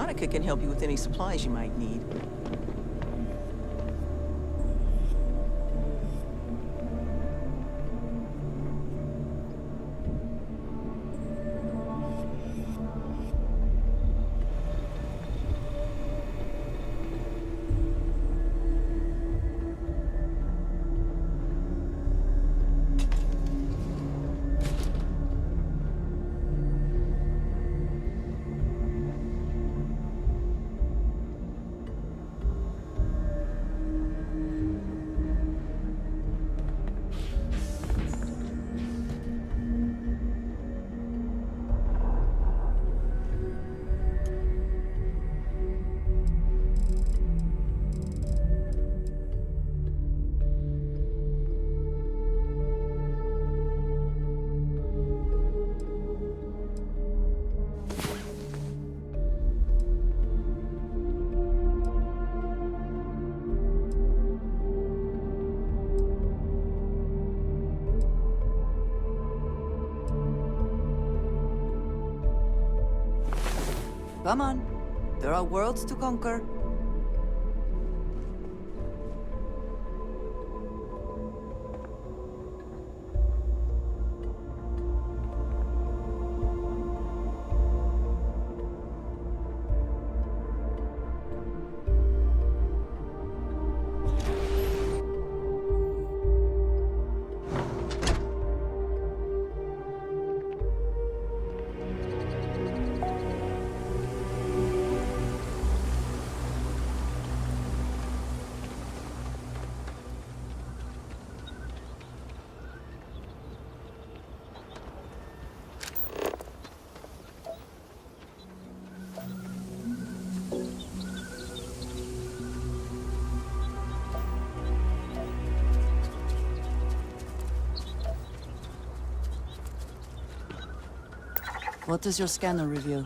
Monica can help you with any supplies you might need. Come on. There are worlds to conquer. What does your scanner reveal?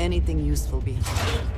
anything useful behind.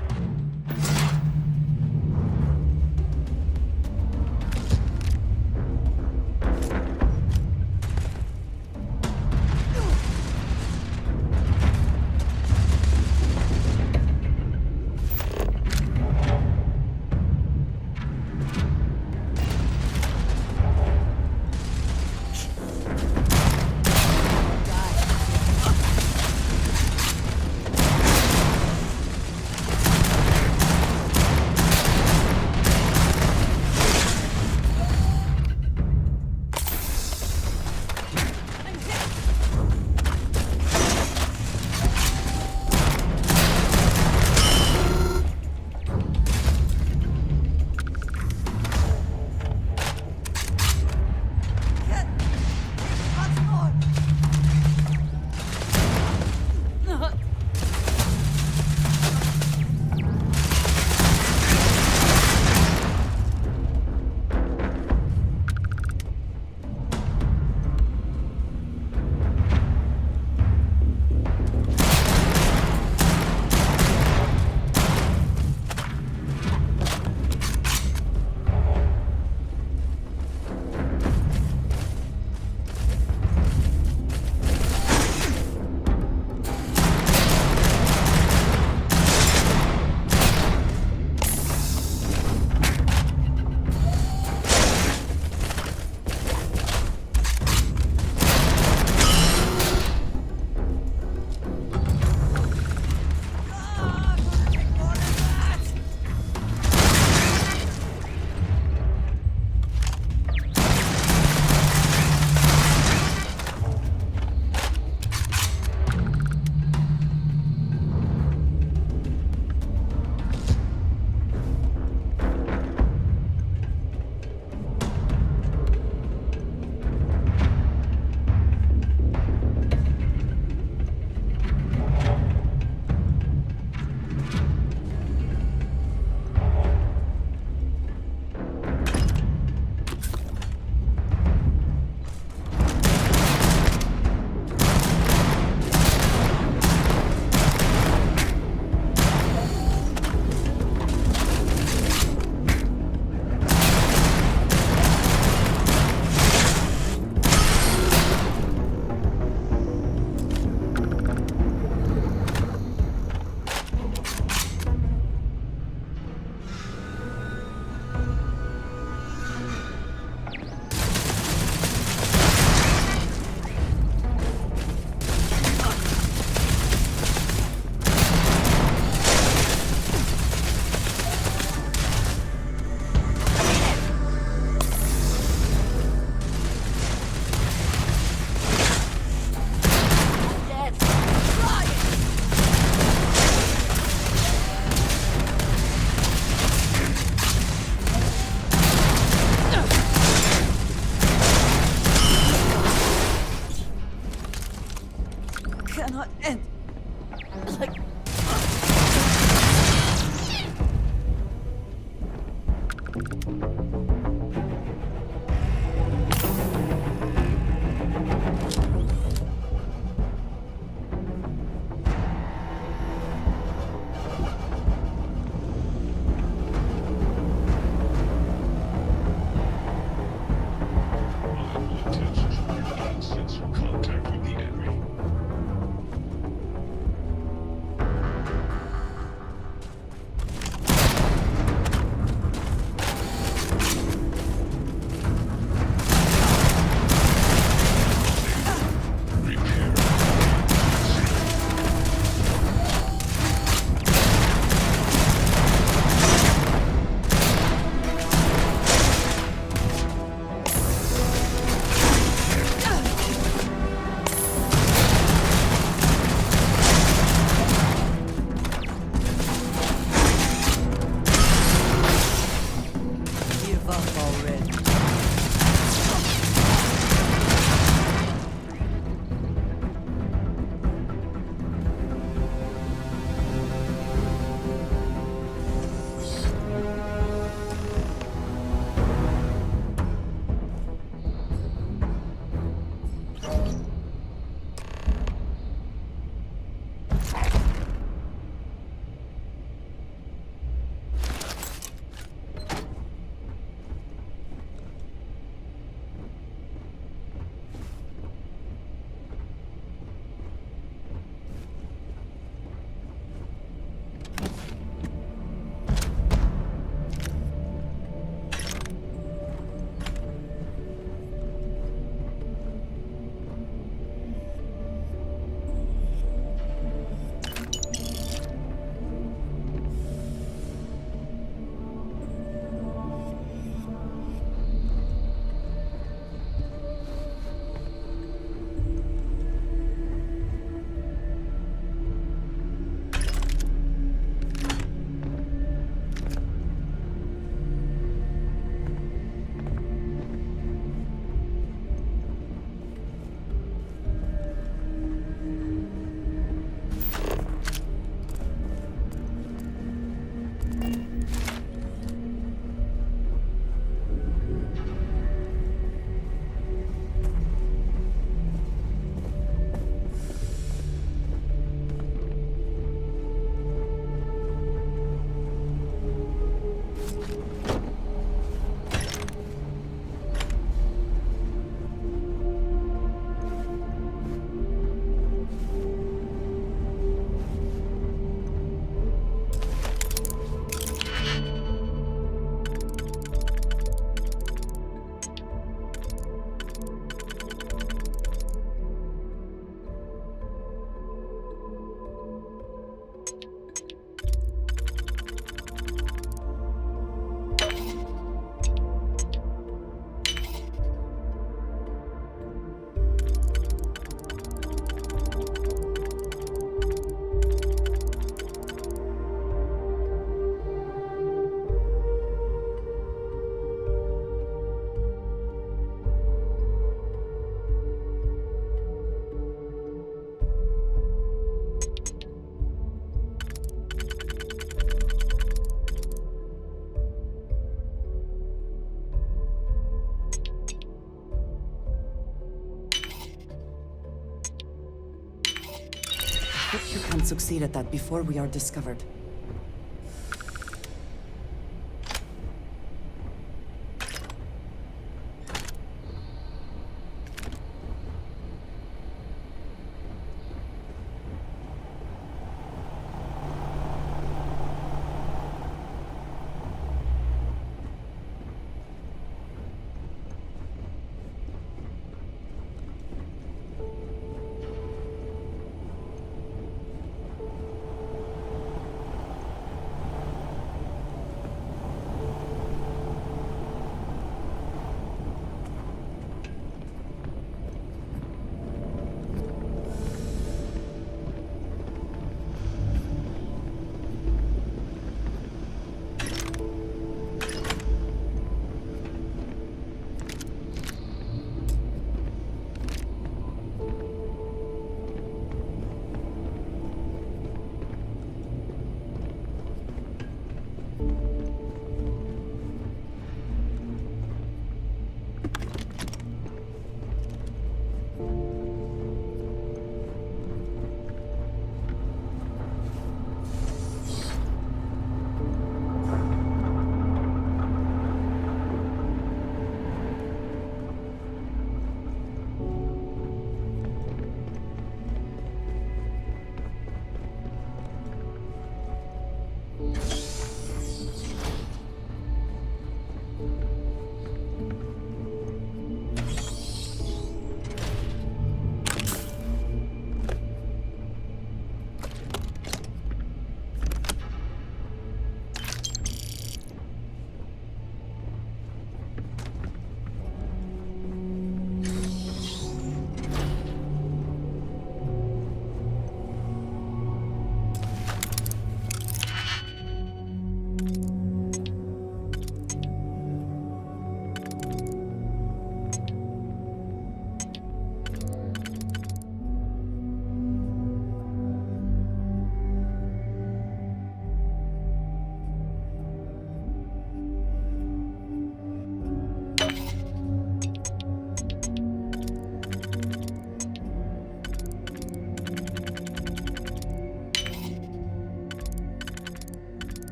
can't succeed at that before we are discovered.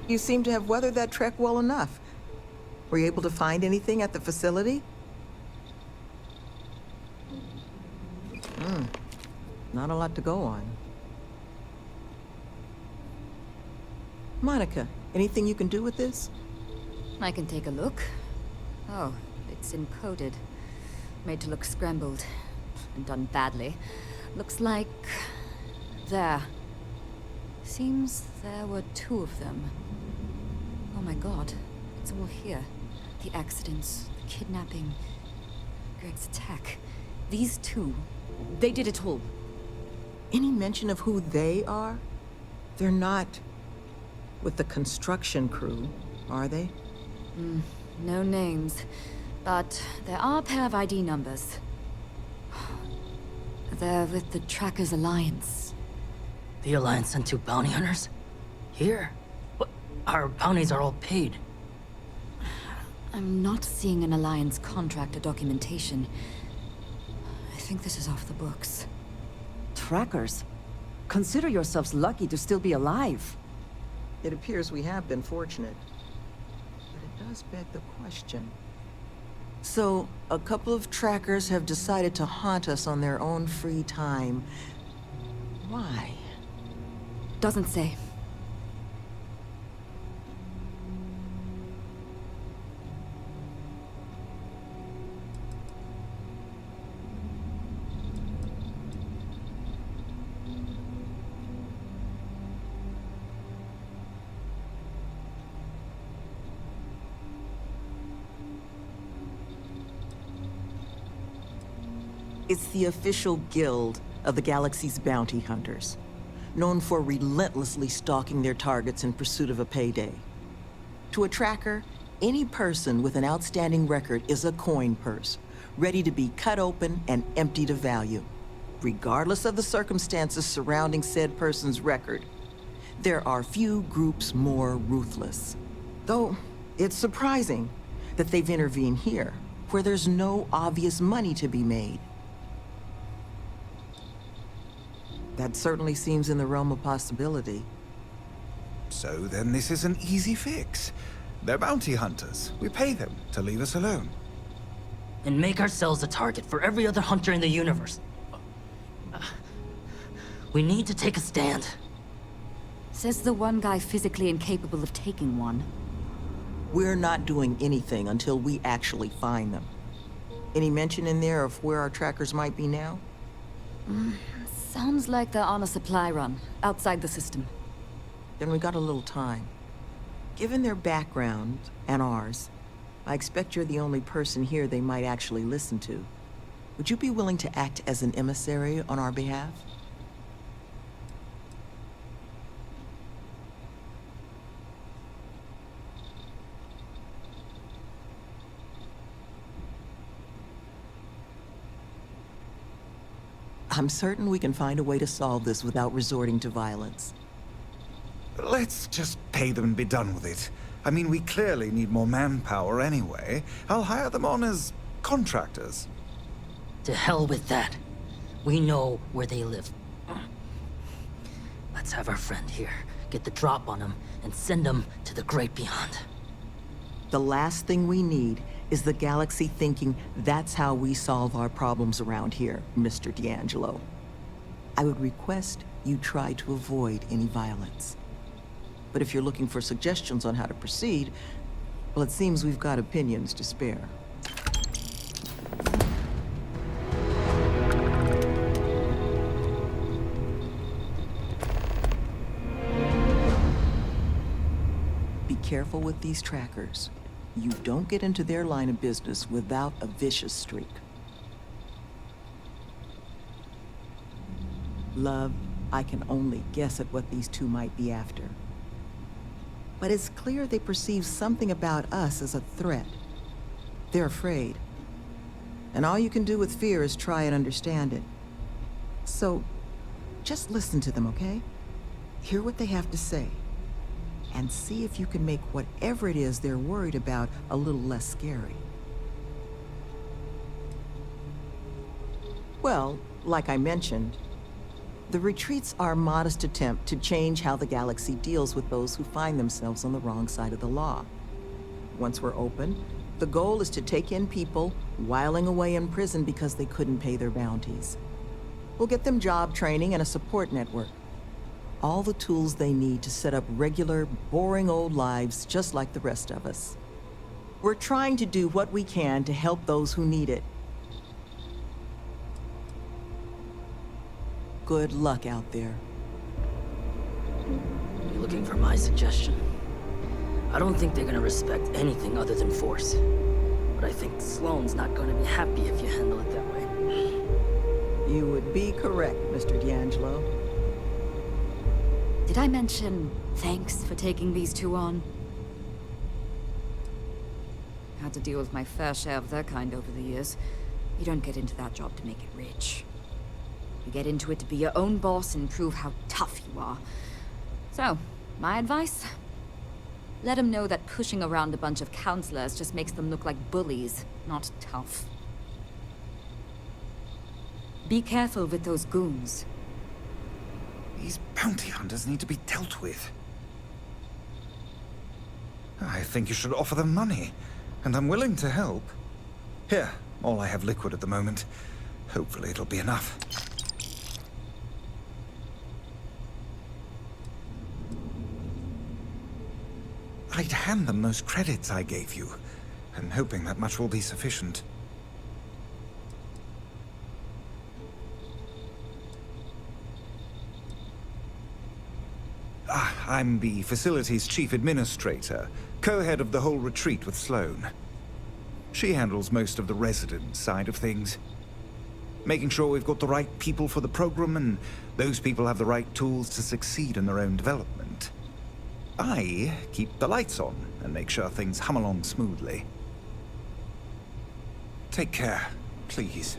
You seem to have weathered that trek well enough. Were you able to find anything at the facility? Not a lot to go on. Monica, anything you can do with this? I can take a look. Oh, it's encoded. Made to look scrambled. And done badly. Looks like... there. Seems there were 2 of them. Oh my god, it's all here. The accidents, the kidnapping, Greg's attack. These 2, they did it all. Any mention of who they are? They're not with the construction crew, are they? No names, but there are a pair of ID numbers. They're with the Trackers Alliance. The Alliance sent 2 bounty hunters? Here? But our bounties are all paid. I'm not seeing an Alliance contract or documentation. I think this is off the books. Trackers? Consider yourselves lucky to still be alive. It appears we have been fortunate. But it does beg the question. So, a couple of trackers have decided to haunt us on their own free time. Why? Doesn't say. It's the official guild of the galaxy's bounty hunters, known for relentlessly stalking their targets in pursuit of a payday. To a tracker, any person with an outstanding record is a coin purse, ready to be cut open and emptied of value, regardless of the circumstances surrounding said person's record. There are few groups more ruthless. Though, it's surprising that they've intervened here, where there's no obvious money to be made. That certainly seems in the realm of possibility. So then this is an easy fix. They're bounty hunters. We pay them to leave us alone. And make ourselves a target for every other hunter in the universe. We need to take a stand. Says the one guy physically incapable of taking one. We're not doing anything until we actually find them. Any mention in there of where our trackers might be now? Sounds like they're on a supply run, outside the system. Then we got a little time. Given their background, and ours, I expect you're the only person here they might actually listen to. Would you be willing to act as an emissary on our behalf? I'm certain we can find a way to solve this without resorting to violence. Let's just pay them and be done with it. I mean, we clearly need more manpower anyway. I'll hire them on as contractors. To hell with that. We know where they live. Let's have our friend here get the drop on them and send them to the great beyond. The last thing we need is the galaxy thinking that's how we solve our problems around here, Mr. D'Angelo. I would request you try to avoid any violence. But if you're looking for suggestions on how to proceed, well, it seems we've got opinions to spare. Be careful with these trackers. You don't get into their line of business without a vicious streak. Love, I can only guess at what these 2 might be after. But it's clear they perceive something about us as a threat. They're afraid. And all you can do with fear is try and understand it. So, just listen to them, okay? Hear what they have to say. And see if you can make whatever it is they're worried about a little less scary. Well, like I mentioned, The retreats are a modest attempt to change how the galaxy deals with those who find themselves on the wrong side of the law. Once we're open, the goal is to take in people whiling away in prison because they couldn't pay their bounties. We'll get them job training and a support network. All the tools they need to set up regular, boring old lives just like the rest of us. We're trying to do what we can to help those who need it. Good luck out there. You looking for my suggestion? I don't think they're gonna respect anything other than force. But I think Sloane's not gonna be happy if you handle it that way. You would be correct, Mr. D'Angelo. Did I mention thanks for taking these two on? Had to deal with my fair share of their kind over the years. You don't get into that job to make it rich. You get into it to be your own boss and prove how tough you are. So, my advice? Let them know that pushing around a bunch of counselors just makes them look like bullies, not tough. Be careful with those goons. These bounty hunters need to be dealt with. I think you should offer them money, and I'm willing to help. Here, all I have liquid at the moment. Hopefully it'll be enough. I'd hand them those credits I gave you, and hoping that much will be sufficient. I'm the facility's chief administrator, co-head of the whole retreat with Sloane. She handles most of the resident side of things. Making sure we've got the right people for the program, and those people have the right tools to succeed in their own development. I keep the lights on and make sure things hum along smoothly. Take care, please.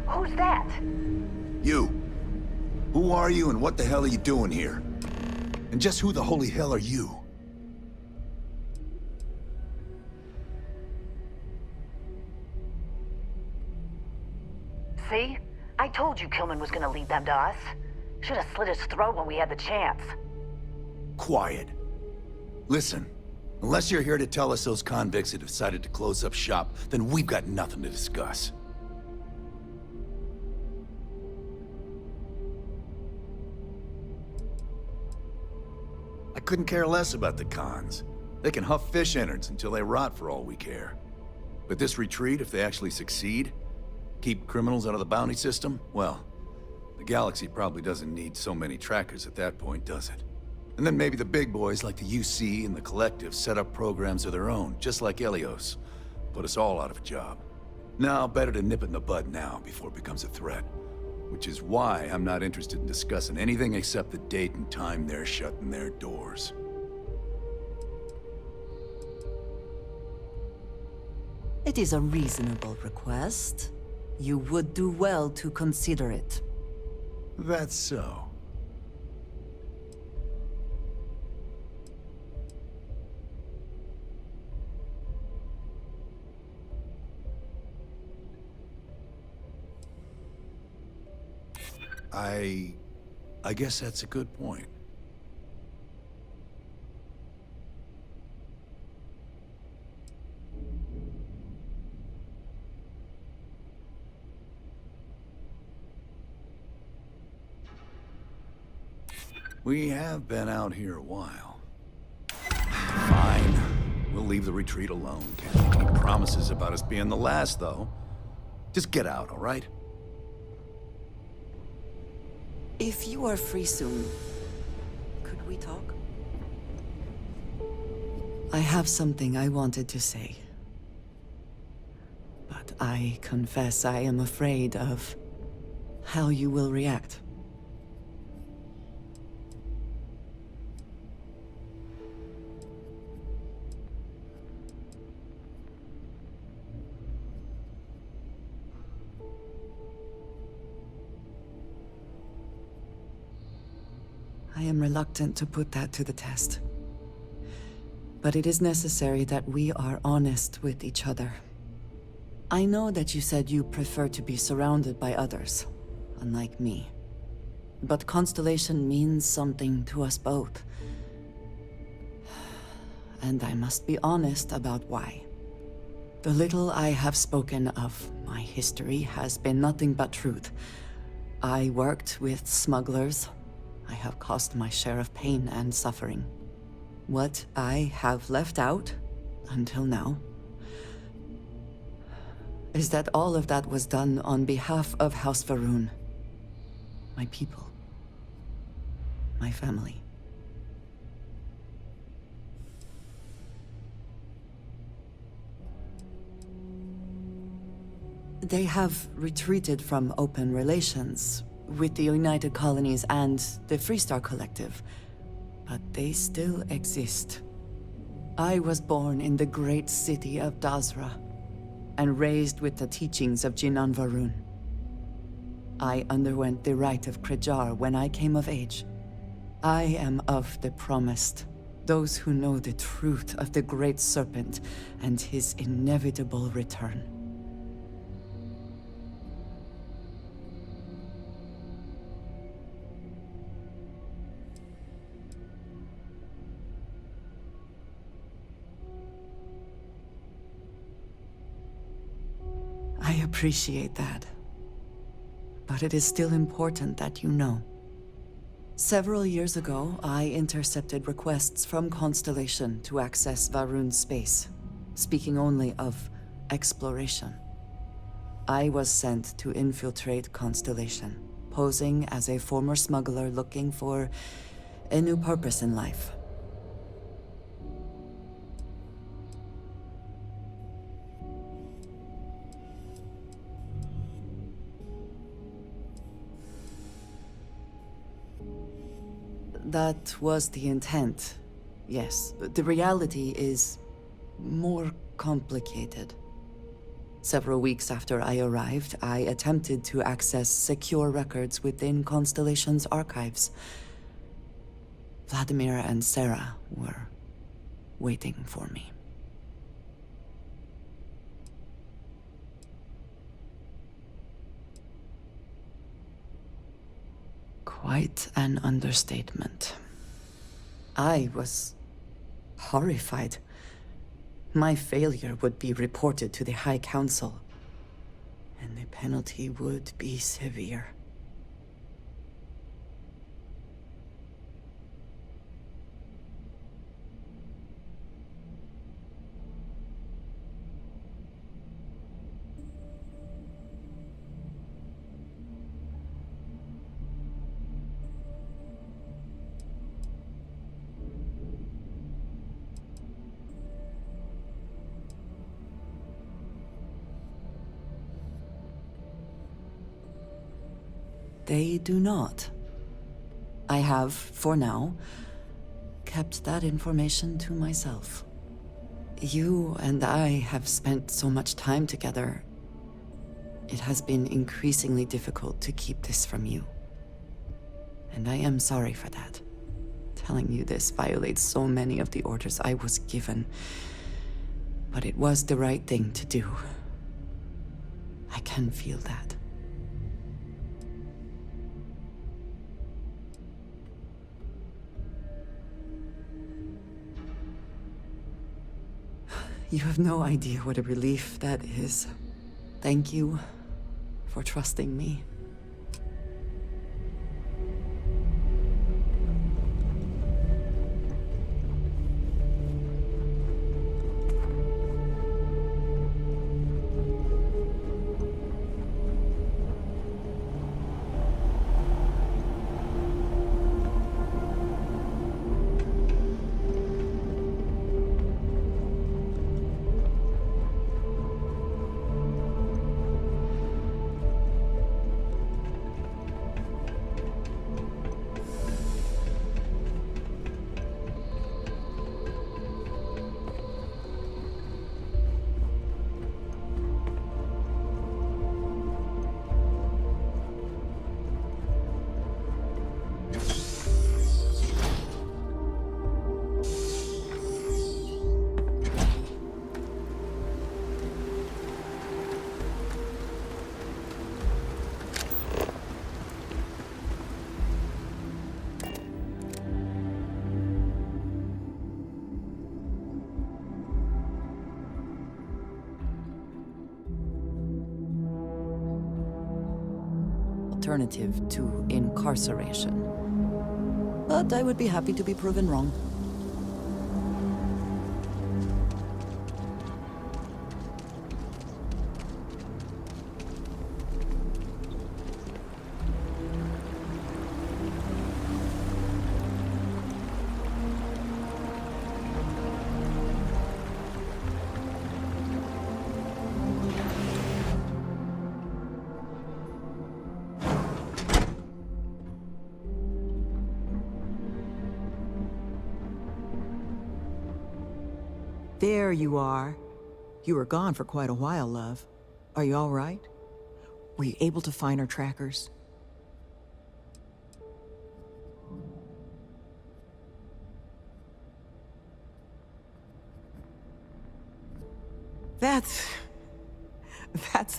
Who's that? You. Who are you and what the hell are you doing here? And just who the holy hell are you? See? I told you Kilman was gonna lead them to us. Should have slit his throat when we had the chance. Quiet. Listen, unless you're here to tell us those convicts have decided to close up shop, then we've got nothing to discuss. I couldn't care less about the cons. They can huff fish innards until they rot for all we care. But this retreat, if they actually succeed, keep criminals out of the bounty system, well, the galaxy probably doesn't need so many trackers at that point, does it? And then maybe the big boys like the UC and the Collective set up programs of their own, just like Eleos. Put us all out of a job. Now, better to nip it in the bud now before it becomes a threat. Which is why I'm not interested in discussing anything except the date and time they're shutting their doors. It is a reasonable request. You would do well to consider it. That's so. I guess that's a good point. We have been out here a while. Fine. We'll leave the retreat alone. Can't make any promises about us being the last, though. Just get out, all right? If you are free soon, could we talk? I have something I wanted to say. But I confess I am afraid of how you will react. I am reluctant to put that to the test. But it is necessary that we are honest with each other. I know that you said you prefer to be surrounded by others, unlike me. But Constellation means something to us both. And I must be honest about why. The little I have spoken of my history has been nothing but truth. I worked with smugglers. I have caused my share of pain and suffering. What I have left out, until now, is that all of that was done on behalf of House Va'ruun. My people. My family. They have retreated from open relations with the United Colonies and the Freestar Collective, but they still exist. I was born in the great city of Dazra, and raised with the teachings of Jinan Va'ruun. I underwent the rite of Krejar when I came of age. I am of the promised, those who know the truth of the Great Serpent and his inevitable return. I appreciate that. But it is still important that you know. Several years ago, I intercepted requests from Constellation to access Va'ruun's space, speaking only of exploration. I was sent to infiltrate Constellation, posing as a former smuggler looking for a new purpose in life. That was the intent, yes. The reality is more complicated. Several weeks after I arrived, I attempted to access secure records within Constellation's archives. Vladimir and Sarah were waiting for me. Quite an understatement. I was horrified. My failure would be reported to the High Council, and the penalty would be severe. They do not. I have, for now, kept that information to myself. You and I have spent so much time together. It has been increasingly difficult to keep this from you. And I am sorry for that. Telling you this violates so many of the orders I was given. But it was the right thing to do. I can feel that. You have no idea what a relief that is. Thank you for trusting me. Alternative to incarceration. But I would be happy to be proven wrong. There you are. You were gone for quite a while, love. Are you all right? Were you able to find our trackers? That's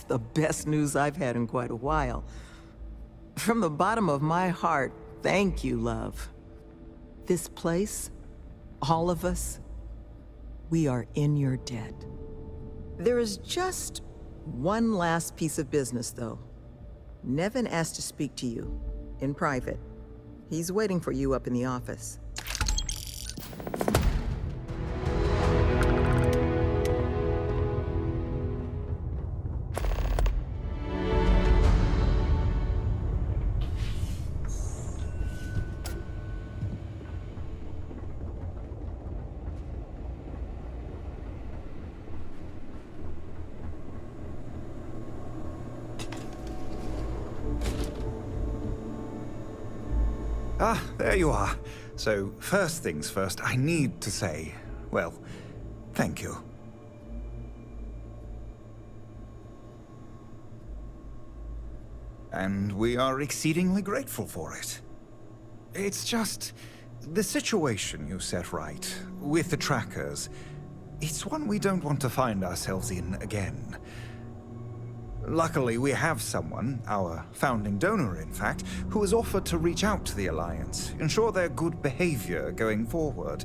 the best news I've had in quite a while. From the bottom of my heart, thank you, love. This place, all of us, we are in your debt. There is just one last piece of business, though. Nevin asked to speak to you, in private. He's waiting for you up in the office. Ah, there you are. So, first things first, I need to say, well, thank you. And we are exceedingly grateful for it. It's just the situation you set right with the trackers. It's one we don't want to find ourselves in again. Luckily, we have someone, our founding donor in fact, who has offered to reach out to the Alliance, ensure their good behavior going forward.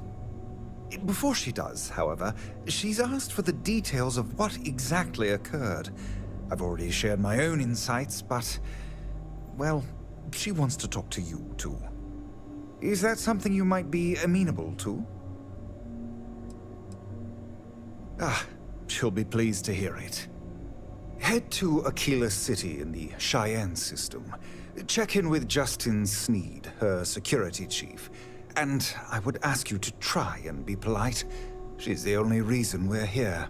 Before she does, however, she's asked for the details of what exactly occurred. I've already shared my own insights, but, well, she wants to talk to you too. Is that something you might be amenable to? Ah, she'll be pleased to hear it. Head to Aquila City in the Cheyenne system. Check in with Justin Sneed, her security chief. And I would ask you to try and be polite. She's the only reason we're here.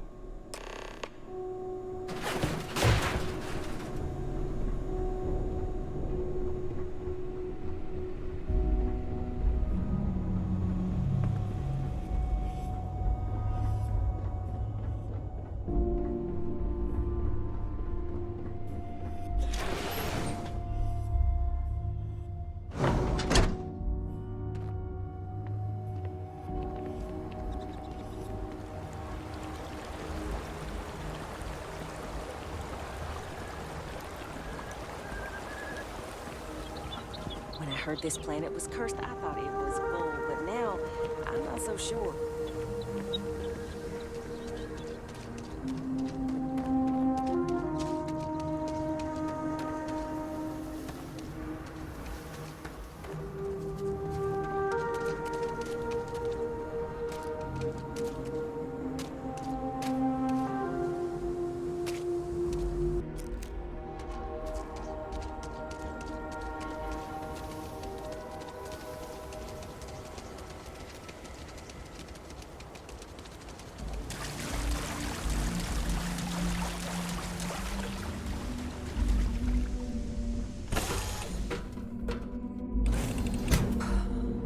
When I heard this planet was cursed, I thought it was gold, but now I'm not so sure.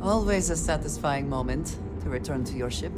Always a satisfying moment to return to your ship.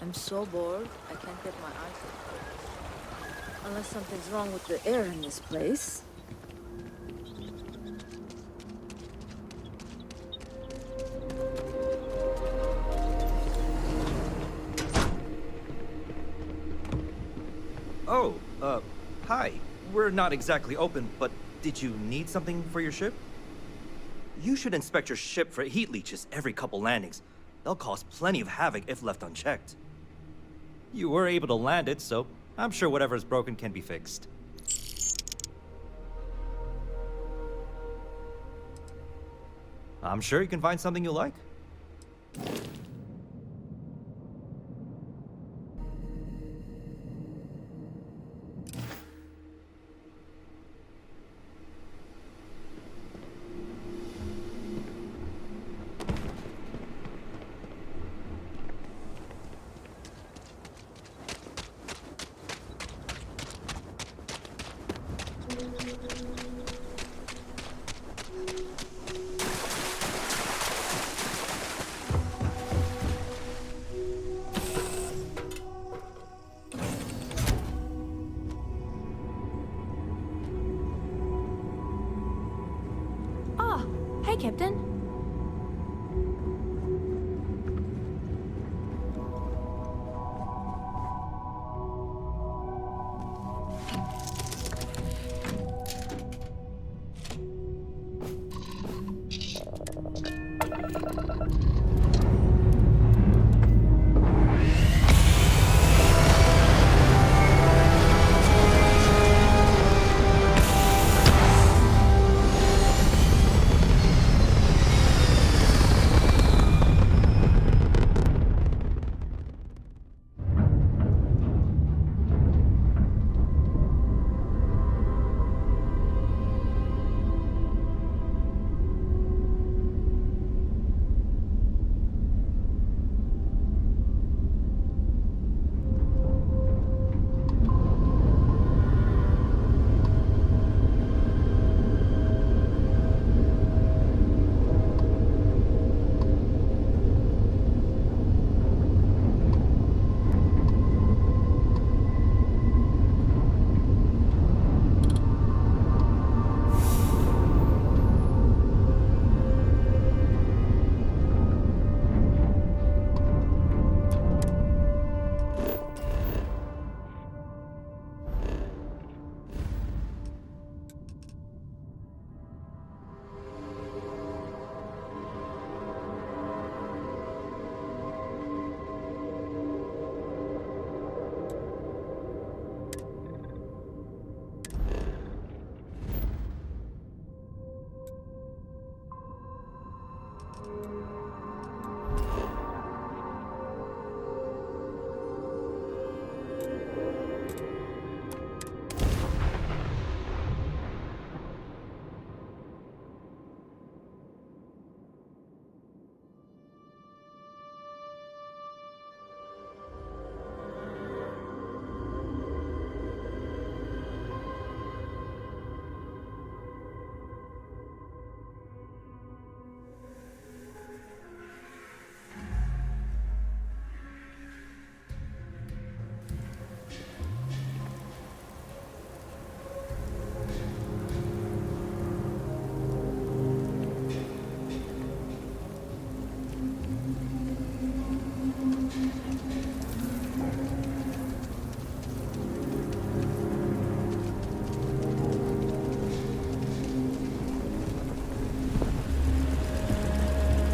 I'm so bored, I can't get my eyes open. Unless something's wrong with the air in this place. Oh, Hi. We're not exactly open, but did you need something for your ship? You should inspect your ship for heat leeches every couple landings. They'll cause plenty of havoc if left unchecked. You were able to land it, so I'm sure whatever's broken can be fixed. I'm sure you can find something you like. Hi, Captain.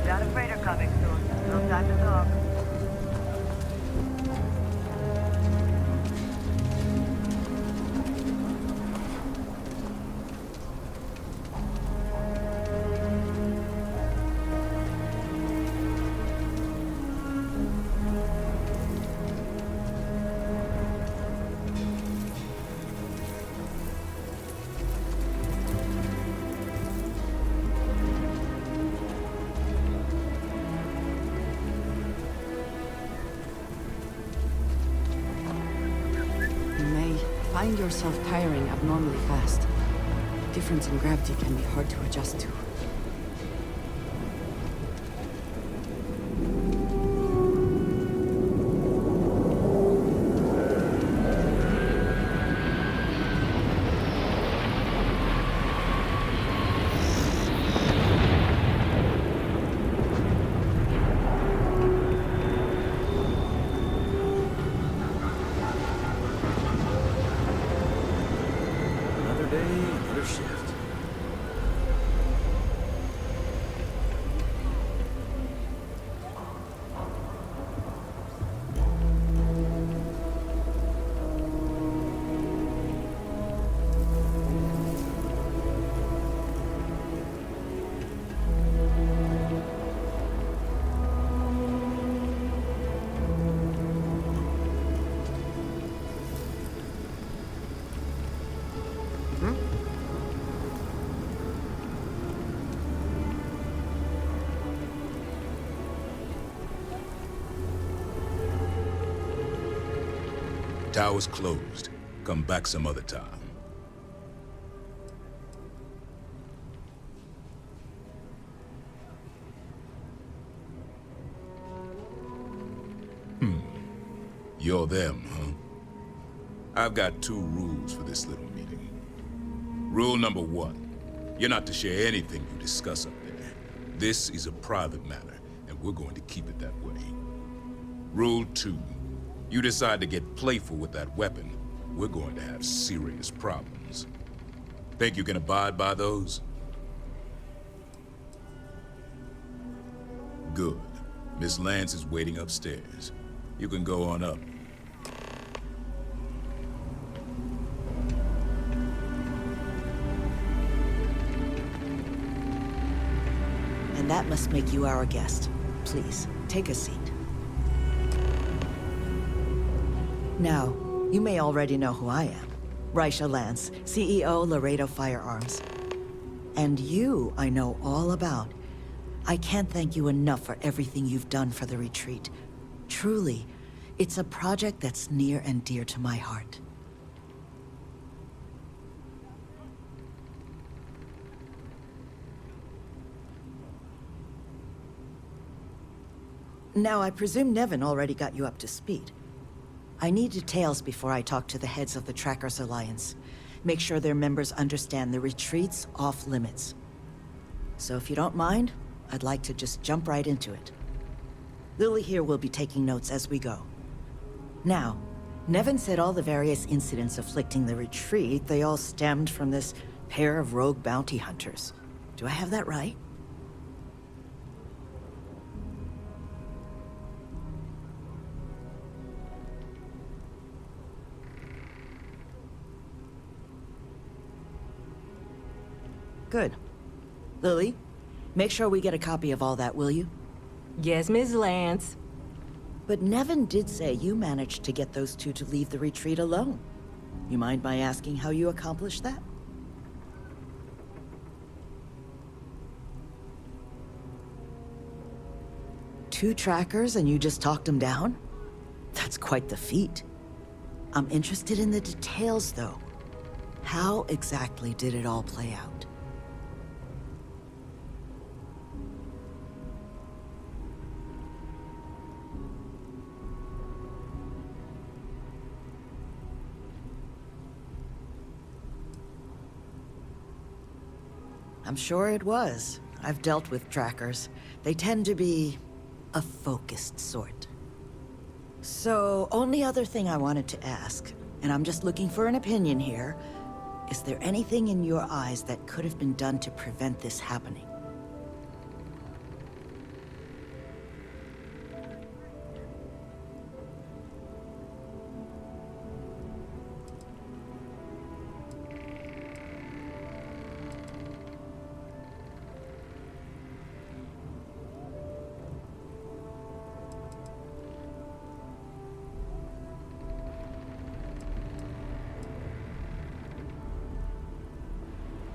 Got a freighter coming soon. No time to talk. Find yourself tiring abnormally fast. The difference in gravity can be hard to adjust to. day, another shift. Tower's closed. Come back some other time. You're them, huh? I've got 2 rules for this little meeting. Rule number 1, you're not to share anything you discuss up there. This is a private matter, and we're going to keep it that way. Rule 2, you decide to get playful with that weapon, we're going to have serious problems. Think you can abide by those? Good. Miss Lance is waiting upstairs. You can go on up. And that must make you our guest. Please, take a seat. Now, you may already know who I am. Raisha Lance, CEO, Laredo Firearms. And you, I know all about. I can't thank you enough for everything you've done for the retreat. Truly, it's a project that's near and dear to my heart. Now, I presume Nevin already got you up to speed. I need details before I talk to the heads of the Trackers Alliance. Make sure their members understand the retreat's off limits. So if you don't mind, I'd like to just jump right into it. Lily here will be taking notes as we go. Now, Nevin said all the various incidents afflicting the retreat, they all stemmed from this pair of rogue bounty hunters. Do I have that right? Good. Lily, make sure we get a copy of all that, will you? Yes, Miss Lance. But Nevin did say you managed to get those 2 to leave the retreat alone. You mind my asking how you accomplished that? Two trackers and you just talked them down? That's quite the feat. I'm interested in the details, though. How exactly did it all play out? I'm sure it was. I've dealt with trackers. They tend to be a focused sort. So, only other thing I wanted to ask, and I'm just looking for an opinion here, is there anything in your eyes that could have been done to prevent this happening?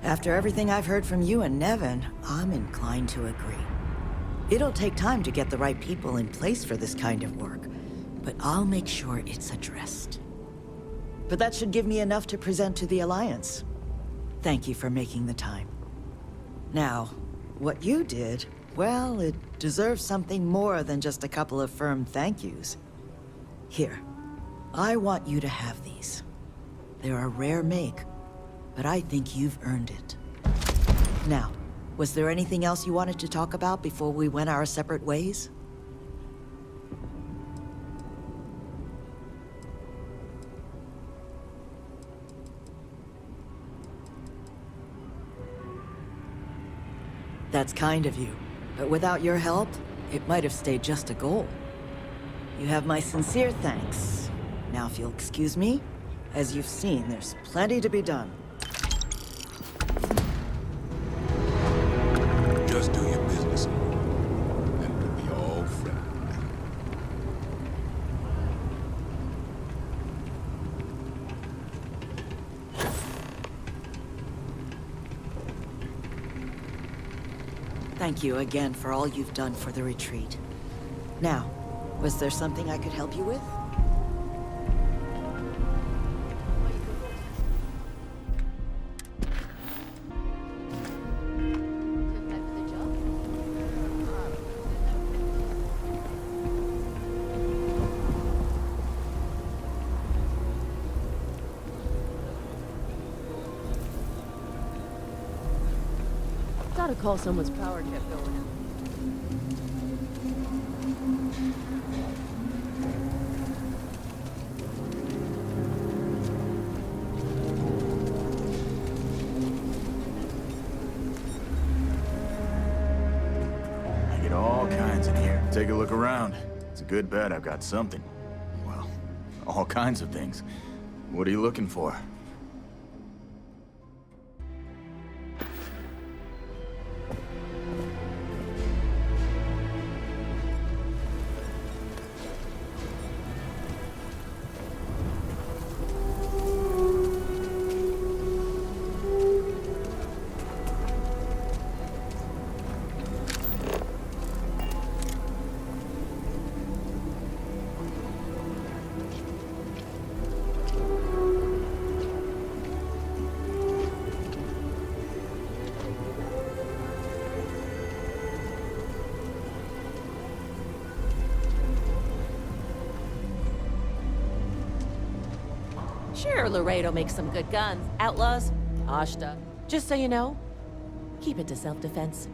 After everything I've heard from you and Nevin, I'm inclined to agree. It'll take time to get the right people in place for this kind of work, but I'll make sure it's addressed. But that should give me enough to present to the Alliance. Thank you for making the time. Now, what you did, well, it deserves something more than just a couple of firm thank yous. Here, I want you to have these. They're a rare make, but I think you've earned it. Now, was there anything else you wanted to talk about before we went our separate ways? That's kind of you. But without your help, it might have stayed just a goal. You have my sincere thanks. Now if you'll excuse me, as you've seen, there's plenty to be done. Just do your business, and we'll be all friendly. Thank you again for all you've done for the retreat. Now, was there something I could help you with? Gotta call someone's power kept going out. I get all kinds in here. Take a look around. It's a good bet I've got something. Well, all kinds of things. What are you looking for? Sure, Laredo makes some good guns. Outlaws, Ashta. Just so you know, keep it to self-defense.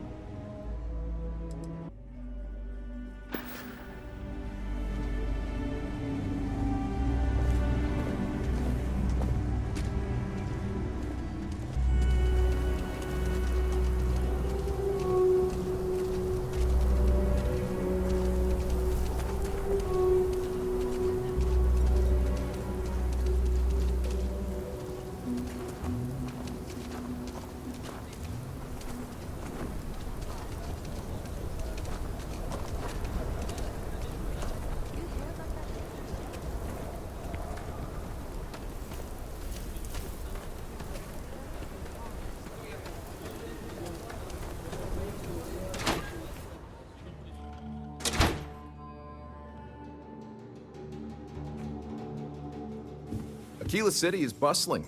Aquila City is bustling.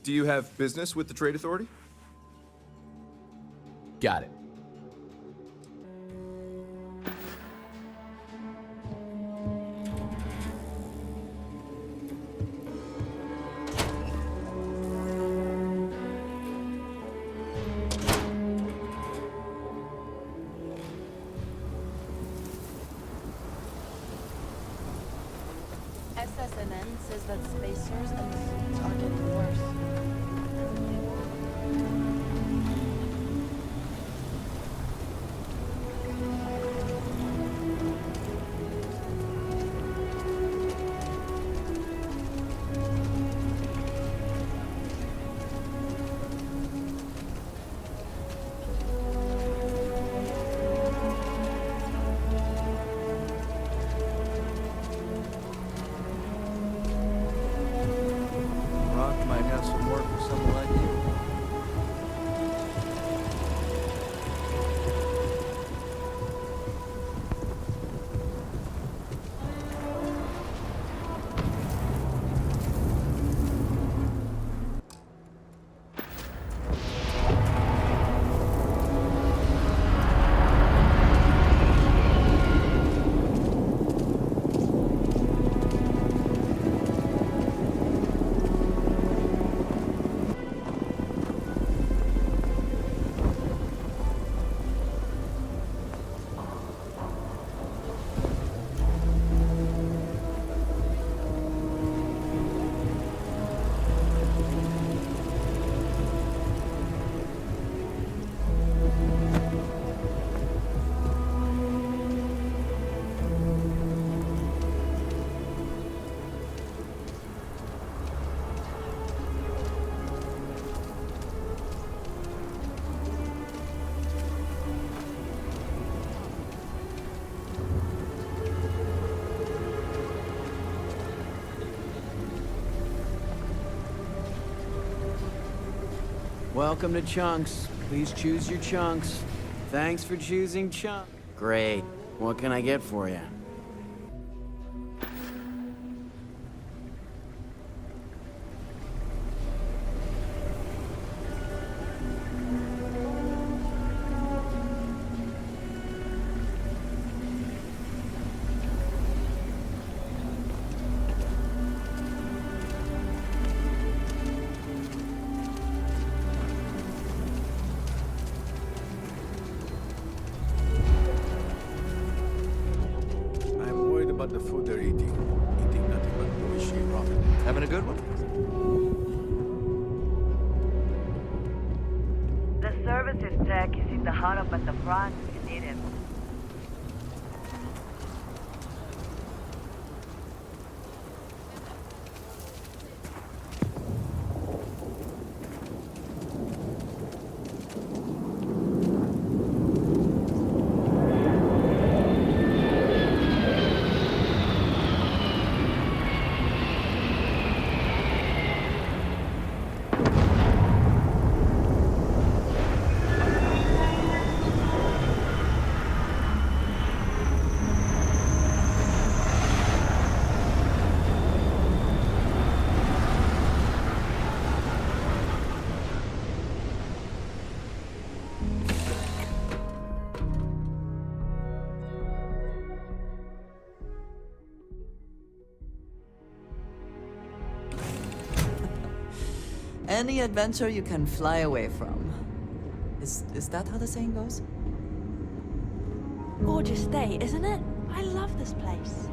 Do you have business with the Trade Authority? Got it. SSNN says that spacers and suits are getting worse. Rock might have some work Welcome to Chunks. Please choose your chunks. Thanks for choosing Chunk. Great. What can I get for you? About the food they're eating. Eating nothing but nourishing ramen. Having a good one? The services tech is in the hut up at the front if you need him. Any adventure you can fly away from. Is that how the saying goes? Gorgeous day, isn't it? I love this place.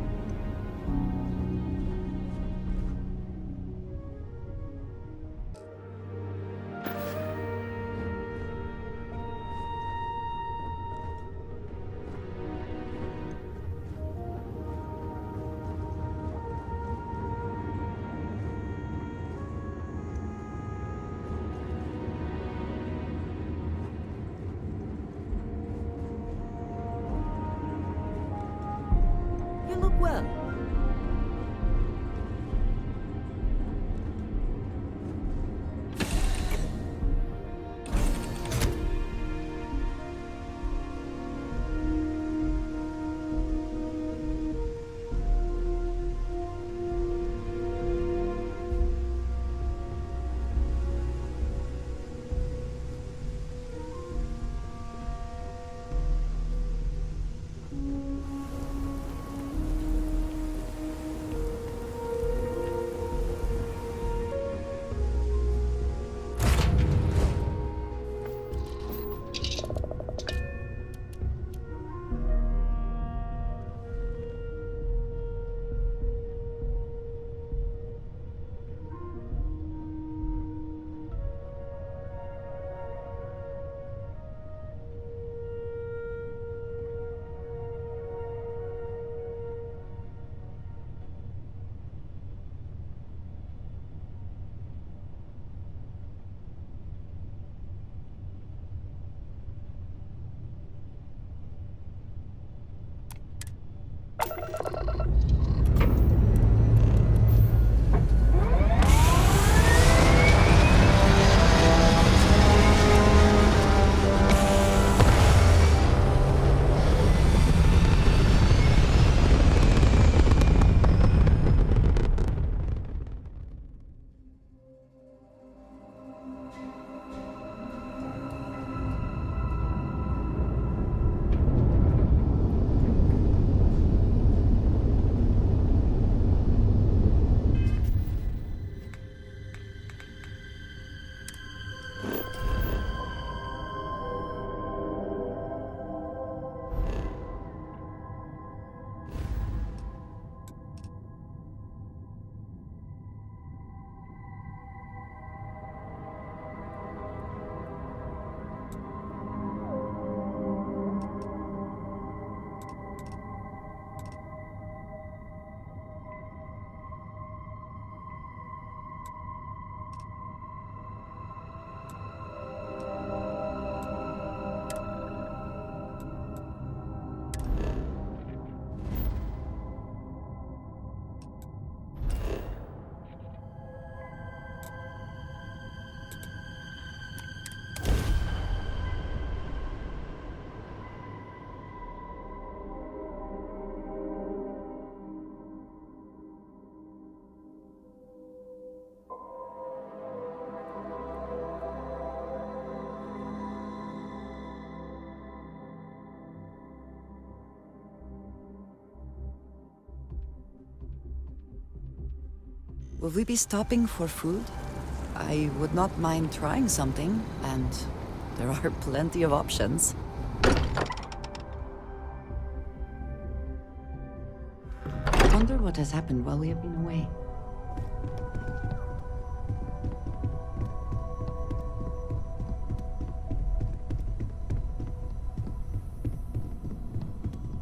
You look well. Will we be stopping for food? I would not mind trying something, and there are plenty of options. I wonder what has happened while we have been away.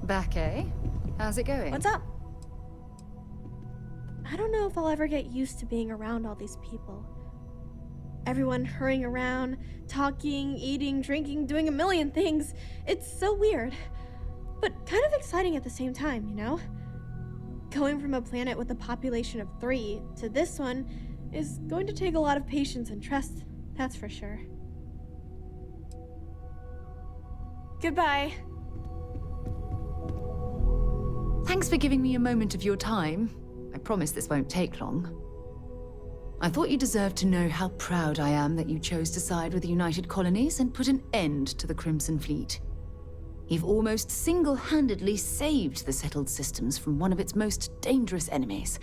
Back, eh? How's it going? What's up? I don't know if I'll ever get used to being around all these people. Everyone hurrying around, talking, eating, drinking, doing a million things. It's so weird, but kind of exciting at the same time, you know? Going from a planet with a population of 3 to this one is going to take a lot of patience and trust, that's for sure. Goodbye. Thanks for giving me a moment of your time. I promise this won't take long. I thought you deserved to know how proud I am that you chose to side with the United Colonies and put an end to the Crimson Fleet. You've almost single-handedly saved the settled systems from one of its most dangerous enemies.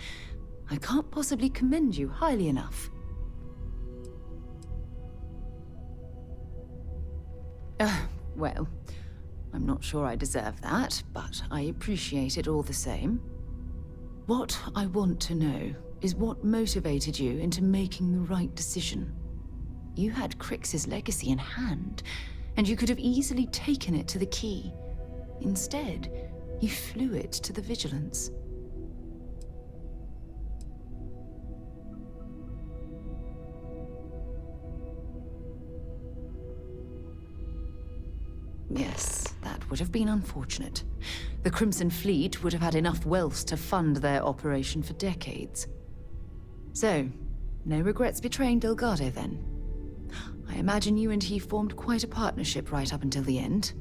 I can't possibly commend you highly enough. Well, I'm not sure I deserve that, but I appreciate it all the same. What I want to know is what motivated you into making the right decision. You had Crix's legacy in hand, and you could have easily taken it to the Key. Instead, you flew it to the Vigilance. Yes, that would have been unfortunate. The Crimson Fleet would have had enough wealth to fund their operation for decades. So, no regrets betraying Delgado then? I imagine you and he formed quite a partnership right up until the end.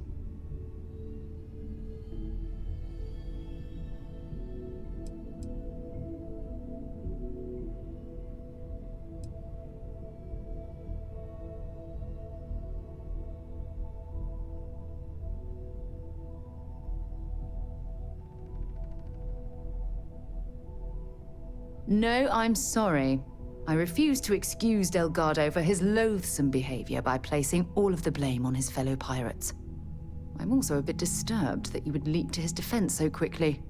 No, I'm sorry. I refuse to excuse Delgado for his loathsome behavior by placing all of the blame on his fellow pirates. I'm also a bit disturbed that you would leap to his defense so quickly.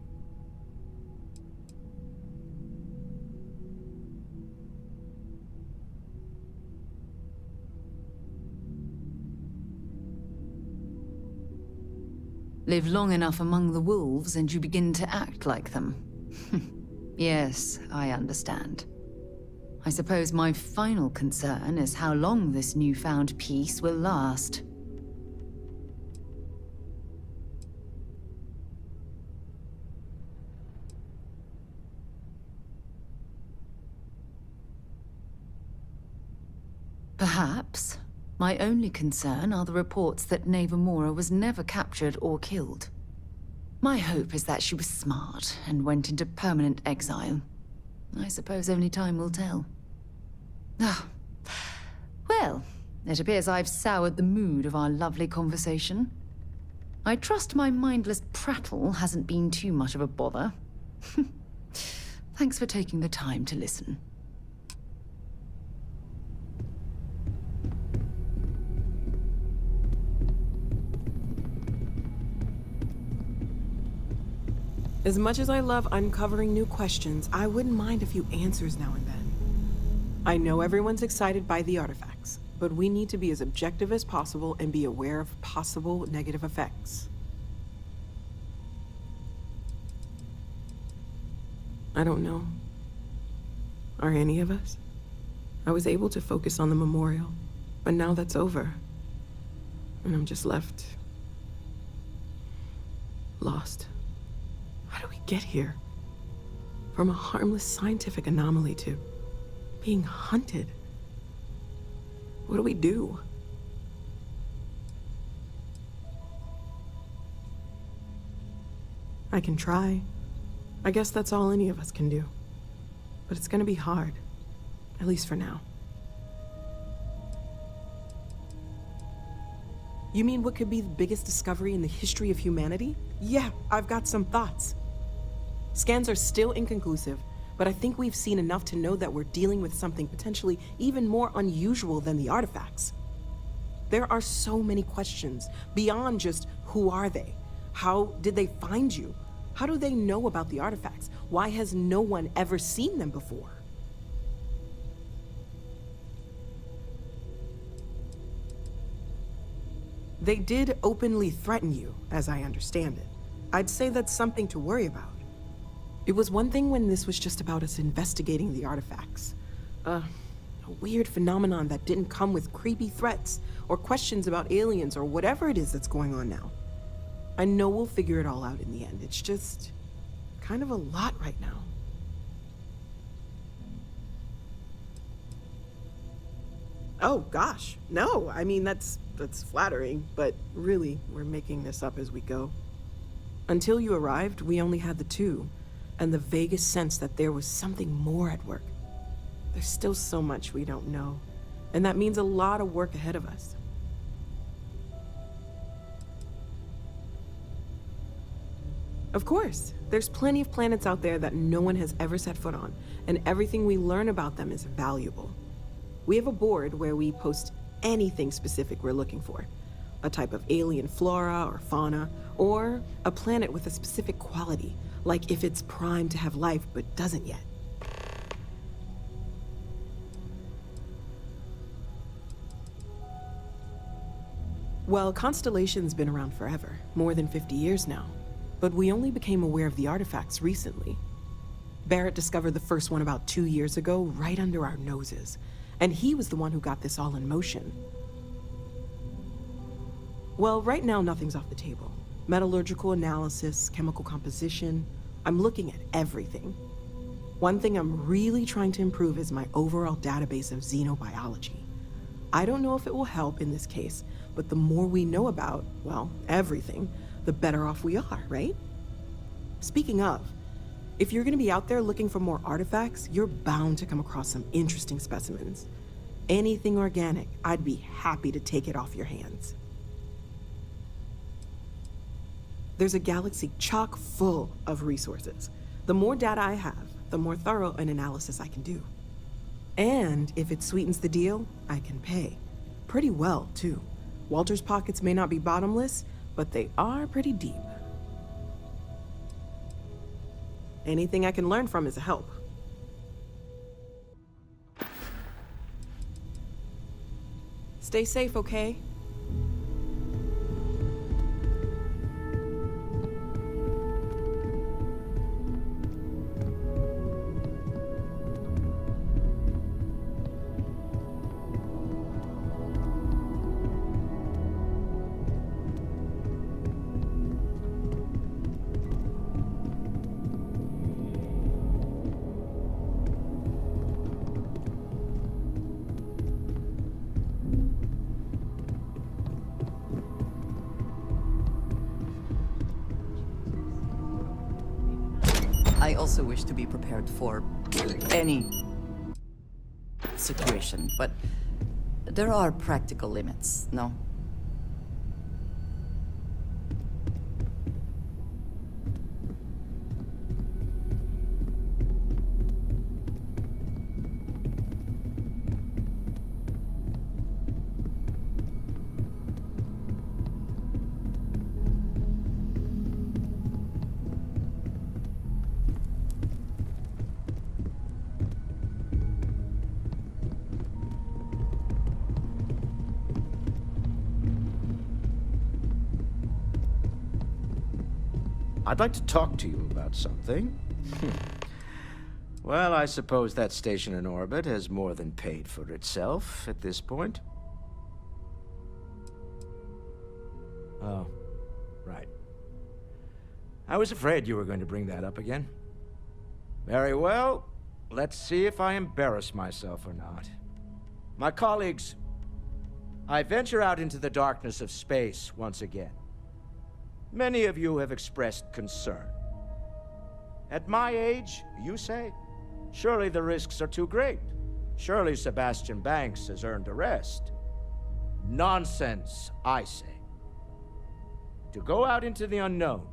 Live long enough among the wolves and you begin to act like them. Yes, I understand. I suppose my final concern is how long this newfound peace will last. Perhaps. My only concern are the reports that Navarmora was never captured or killed. My hope is that she was smart and went into permanent exile. I suppose only time will tell. Ah. Well, it appears I've soured the mood of our lovely conversation. I trust my mindless prattle hasn't been too much of a bother. Thanks for taking the time to listen. As much as I love uncovering new questions, I wouldn't mind a few answers now and then. I know everyone's excited by the artifacts, but we need to be as objective as possible and be aware of possible negative effects. I don't know. Are any of us? I was able to focus on the memorial, but now that's over. And I'm just left... lost. How do we get here? From a harmless scientific anomaly to being hunted. What do we do? I can try. I guess that's all any of us can do. But it's gonna be hard. At least for now. You mean what could be the biggest discovery in the history of humanity? Yeah, I've got some thoughts. Scans are still inconclusive, but I think we've seen enough to know that we're dealing with something potentially even more unusual than the artifacts. There are so many questions beyond just who are they? How did they find you? How do they know about the artifacts? Why has no one ever seen them before? They did openly threaten you, as I understand it. I'd say that's something to worry about. It was one thing when this was just about us investigating the artifacts. A weird phenomenon that didn't come with creepy threats or questions about aliens or whatever it is that's going on now. I know we'll figure it all out in the end. It's just kind of a lot right now. Oh gosh, no. I mean, that's flattering, but really, we're making this up as we go. Until you arrived, we only had the two, and the vaguest sense that there was something more at work. There's still so much we don't know, and that means a lot of work ahead of us. Of course, there's plenty of planets out there that no one has ever set foot on, and everything we learn about them is valuable. We have a board where we post anything specific we're looking for. A type of alien flora or fauna, or a planet with a specific quality, like if it's primed to have life but doesn't yet. Well, Constellation's been around forever, more than 50 years now, but we only became aware of the artifacts recently. Barrett discovered the first one about 2 years ago, right under our noses, and he was the one who got this all in motion. Well, right now nothing's off the table. Metallurgical analysis, chemical composition, I'm looking at everything. One thing I'm really trying to improve is my overall database of xenobiology. I don't know if it will help in this case, but the more we know about, well, everything, the better off we are, right? Speaking of, if you're gonna be out there looking for more artifacts, you're bound to come across some interesting specimens. Anything organic, I'd be happy to take it off your hands. There's a galaxy chock full of resources. The more data I have, the more thorough an analysis I can do. And if it sweetens the deal, I can pay. Pretty well, too. Walter's pockets may not be bottomless, but they are pretty deep. Anything I can learn from is a help. Stay safe, okay? I also wish to be prepared for any situation, but there are practical limits, no? I'd like to talk to you about something. Well, I suppose that station in orbit has more than paid for itself at this point. Oh, right. I was afraid you were going to bring that up again. Very well. Let's see if I embarrass myself or not. My colleagues, I venture out into the darkness of space once again. Many of you have expressed concern. At my age, you say, surely the risks are too great. Surely Sebastian Banks has earned a rest. Nonsense, I say. To go out into the unknown,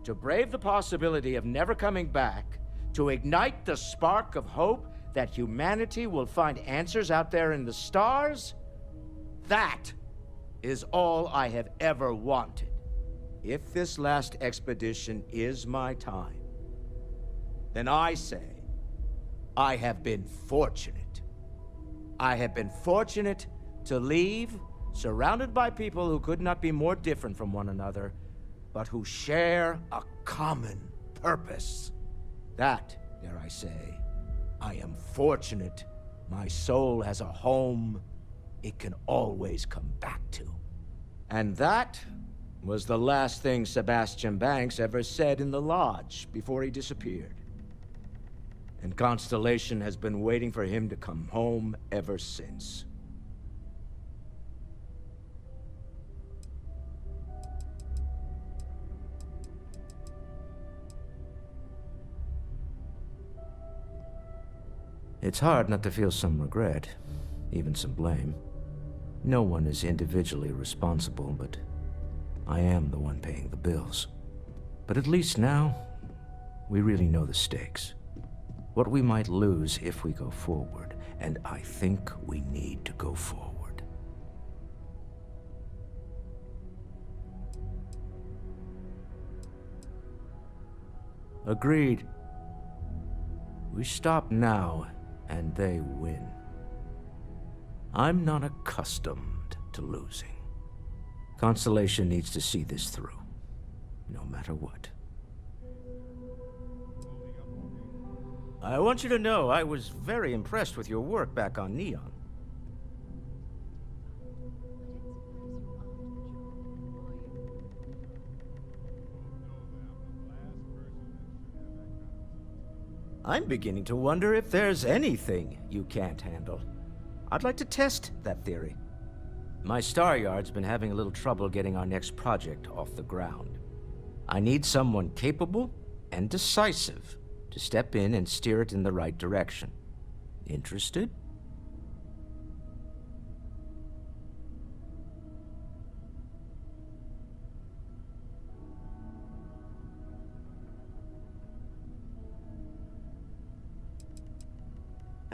to brave the possibility of never coming back, To ignite the spark of hope that humanity will find answers out there in the stars? That is all I have ever wanted. If this last expedition is my time, then I say, I have been fortunate. I have been fortunate to leave, surrounded by people who could not be more different from one another, but who share a common purpose. That, dare I say, I am fortunate. My soul has a home it can always come back to. And that was the last thing Sebastian Banks ever said in the lodge before he disappeared. And Constellation has been waiting for him to come home ever since. It's hard not to feel some regret, even some blame. No one is individually responsible, but I am the one paying the bills. But at least now, we really know the stakes. What we might lose if we go forward, and I think we need to go forward. Agreed. We stop now, and they win. I'm not accustomed to losing. Constellation needs to see this through, no matter what. I want you to know I was very impressed with your work back on Neon. I'm beginning to wonder if there's anything you can't handle. I'd like to test that theory. My Star Yard's been having a little trouble getting our next project off the ground. I need someone capable and decisive to step in and steer it in the right direction. Interested?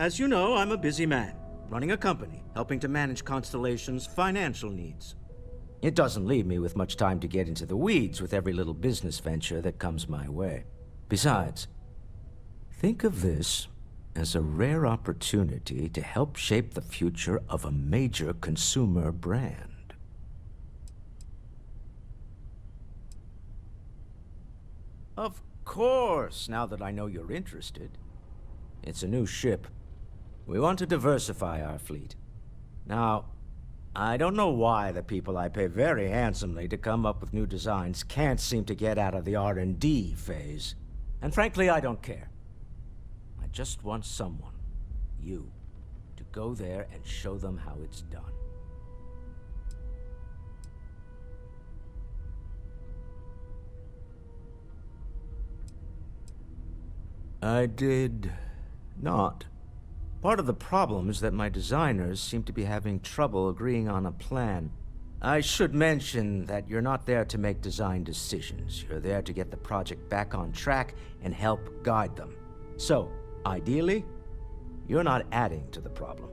As you know, I'm a busy man, running a company, helping to manage Constellation's financial needs. It doesn't leave me with much time to get into the weeds with every little business venture that comes my way. Besides, think of this as a rare opportunity to help shape the future of a major consumer brand. Of course, now that I know you're interested. It's a new ship. We want to diversify our fleet. Now, I don't know why the people I pay very handsomely to come up with new designs can't seem to get out of the R&D phase. And frankly, I don't care. I just want someone, you, to go there and show them how it's done. I did not. Part of the problem is that my designers seem to be having trouble agreeing on a plan. I should mention that you're not there to make design decisions. You're there to get the project back on track and help guide them. So, ideally, you're not adding to the problem.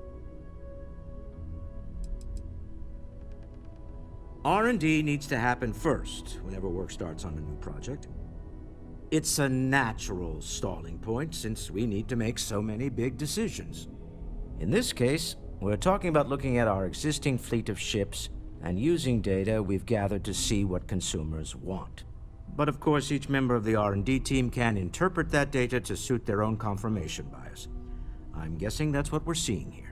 R&D needs to happen first whenever work starts on a new project. It's a natural stalling point since we need to make so many big decisions. In this case, we're talking about looking at our existing fleet of ships and using data we've gathered to see what consumers want. But of course, each member of the R&D team can interpret that data to suit their own confirmation bias. I'm guessing that's what we're seeing here.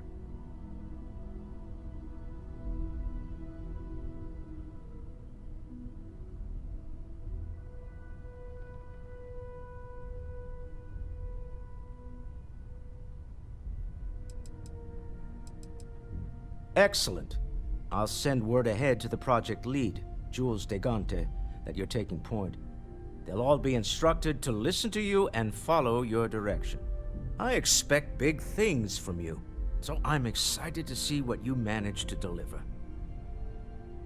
Excellent. I'll send word ahead to the project lead, Jules Degante, that you're taking point. They'll all be instructed to listen to you and follow your direction. I expect big things from you, so I'm excited to see what you manage to deliver.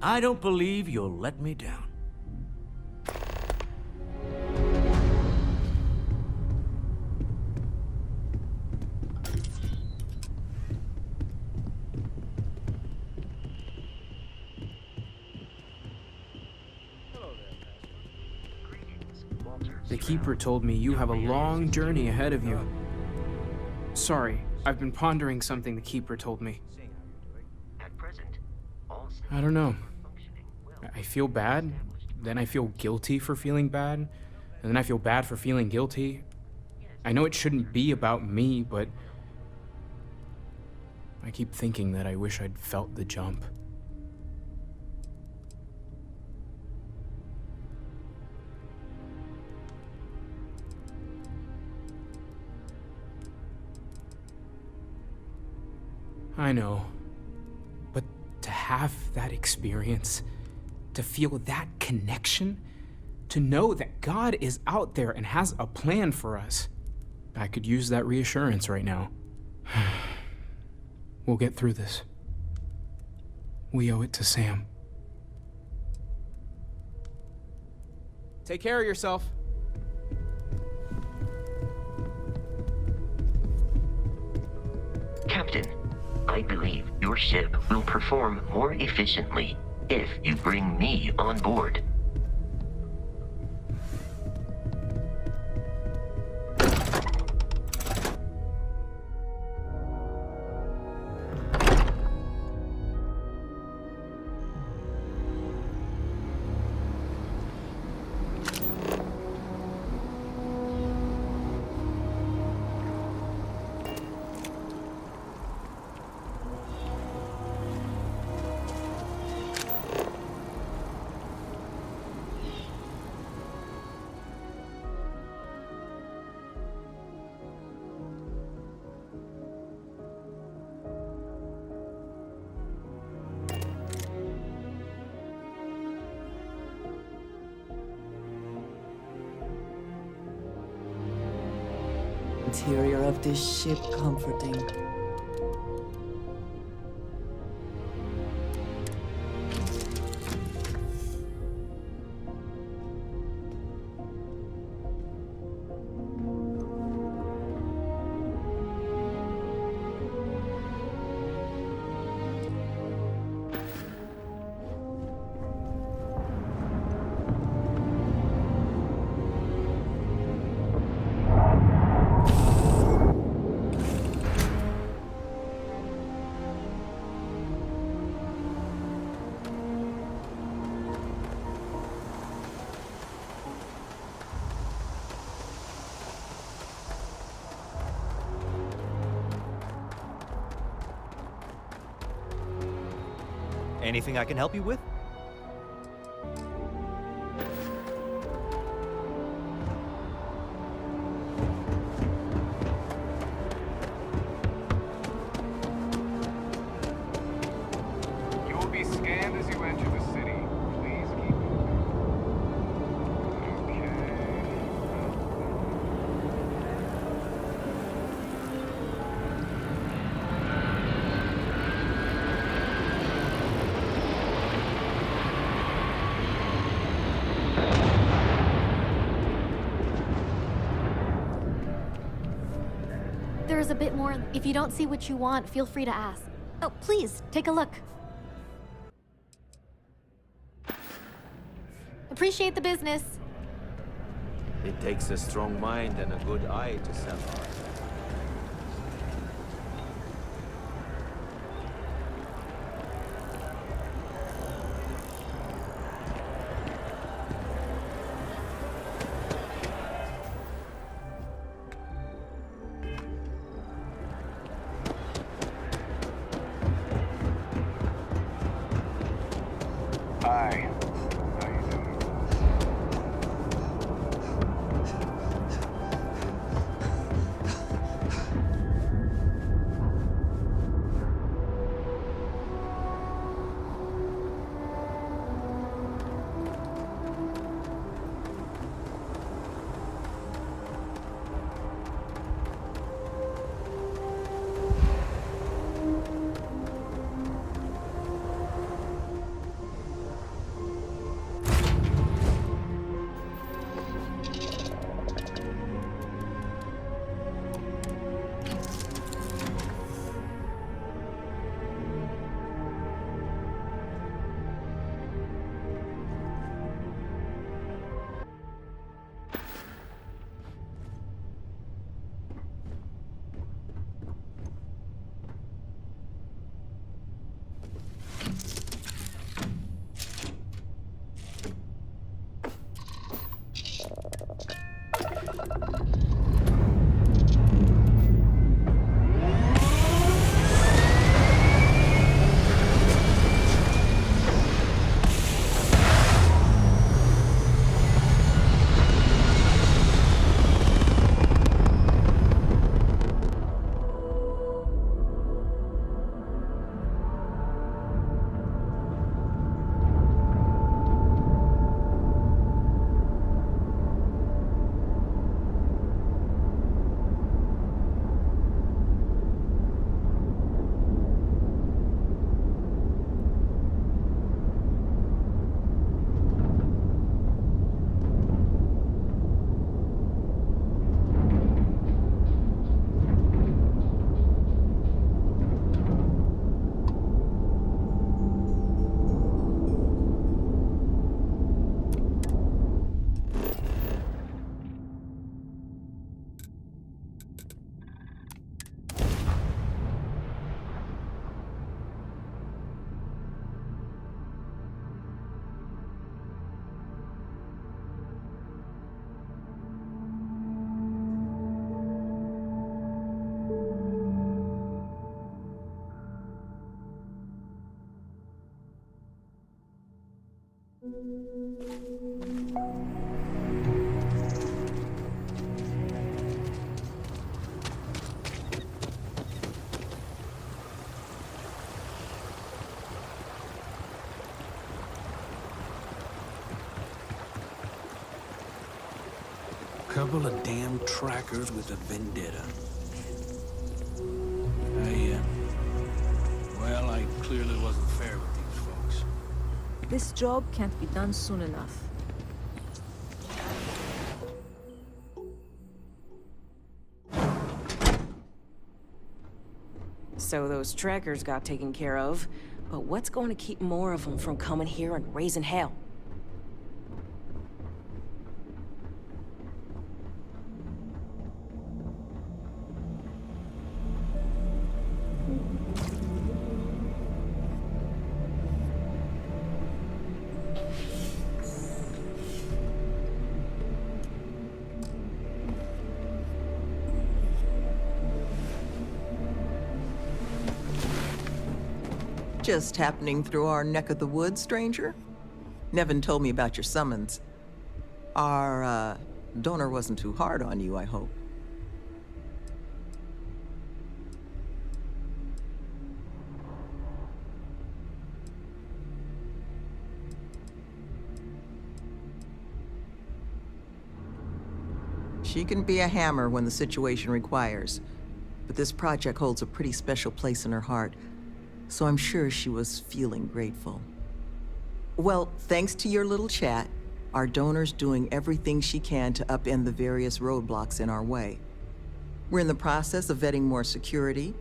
I don't believe you'll let me down. The Keeper told me you have a long journey ahead of you. Sorry, I've been pondering something the Keeper told me. I don't know. I feel bad, then I feel guilty for feeling bad, and then I feel bad for feeling guilty. I know it shouldn't be about me, but I keep thinking that I wish I'd felt the jump. I know, but to have that experience, to feel that connection, to know that God is out there and has a plan for us, I could use that reassurance right now. We'll get through this. We owe it to Sam. Take care of yourself. Captain, I believe your ship will perform more efficiently if you bring me on board. Interior of this ship comforting. Anything I can help you with? You will be scanned as you enter the city. Please keep moving. There's a bit more. If you don't see what you want, feel free to ask. Oh, please, take a look. Appreciate the business. It takes a strong mind and a good eye to sell art. Hi. How you doing? Couple of damn trackers with a vendetta. Well, I clearly wasn't fair with these folks. This job can't be done soon enough. So those trackers got taken care of, but what's going to keep more of them from coming here and raising hell? Just happening through our neck of the woods, stranger? Nevin told me about your summons. Our, donor wasn't too hard on you, I hope. She can be a hammer when the situation requires, but this project holds a pretty special place in her heart. So I'm sure she was feeling grateful. Well, thanks to your little chat, our donor's doing everything she can to upend the various roadblocks in our way. We're in the process of vetting more security,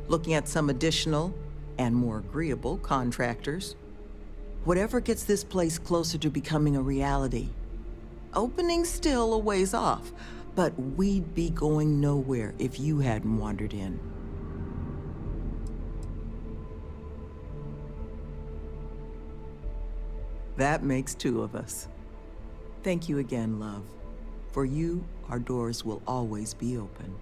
looking at some additional and more agreeable contractors. Whatever gets this place closer to becoming a reality. Opening's still a ways off, but we'd be going nowhere if you hadn't wandered in. That makes two of us. Thank you again, love. For you, our doors will always be open.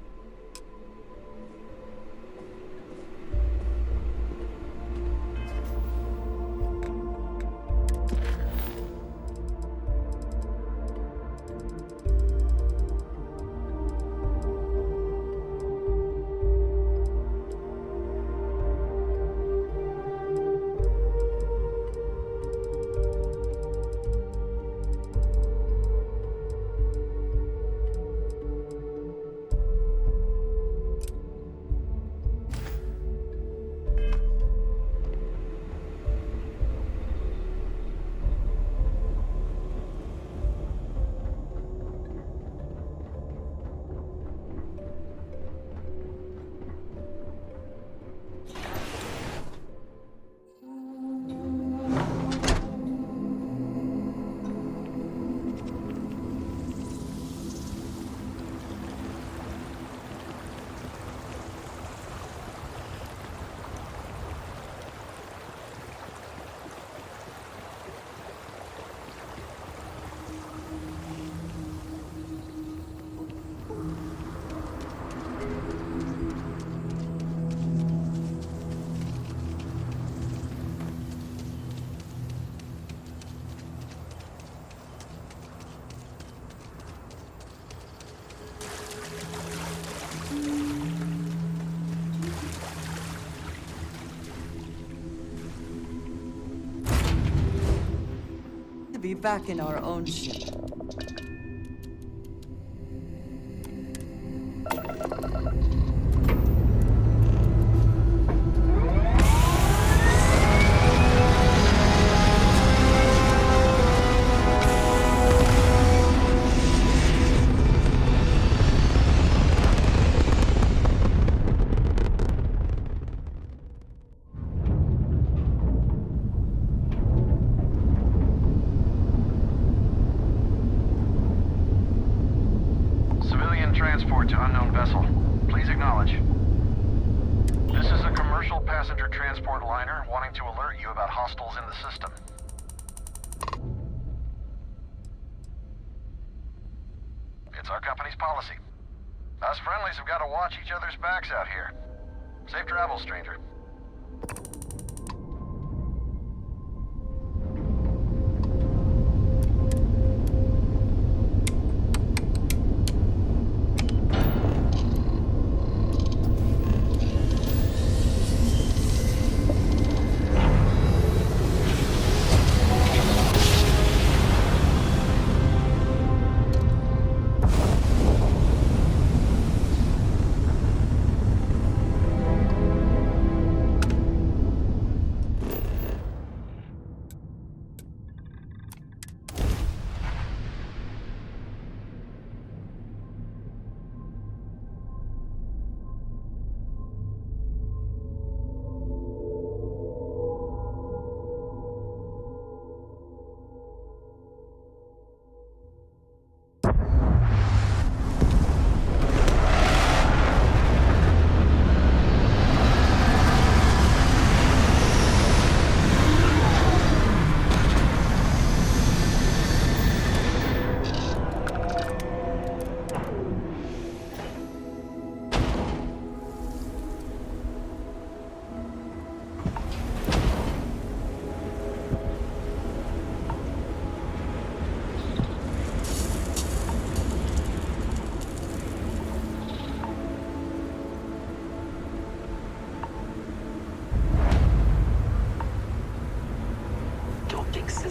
Be back in our own ship. Transport to unknown vessel. Please acknowledge. This is a commercial passenger transport liner wanting to alert you about hostiles in the system. It's our company's policy. Us friendlies have got to watch each other's backs out here. Safe travels, stranger.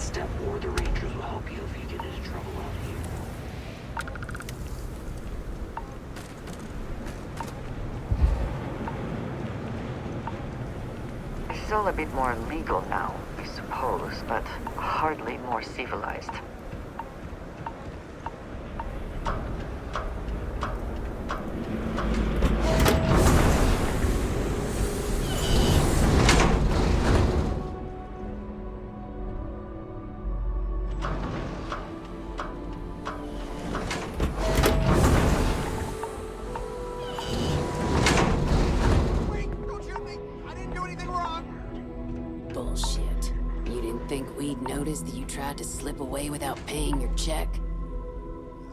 Bethesda or the Rangers will help you if you get into trouble out here. Still a bit more legal now, I suppose, but hardly more civilized. Bullshit. You didn't think we'd notice that you tried to slip away without paying your check?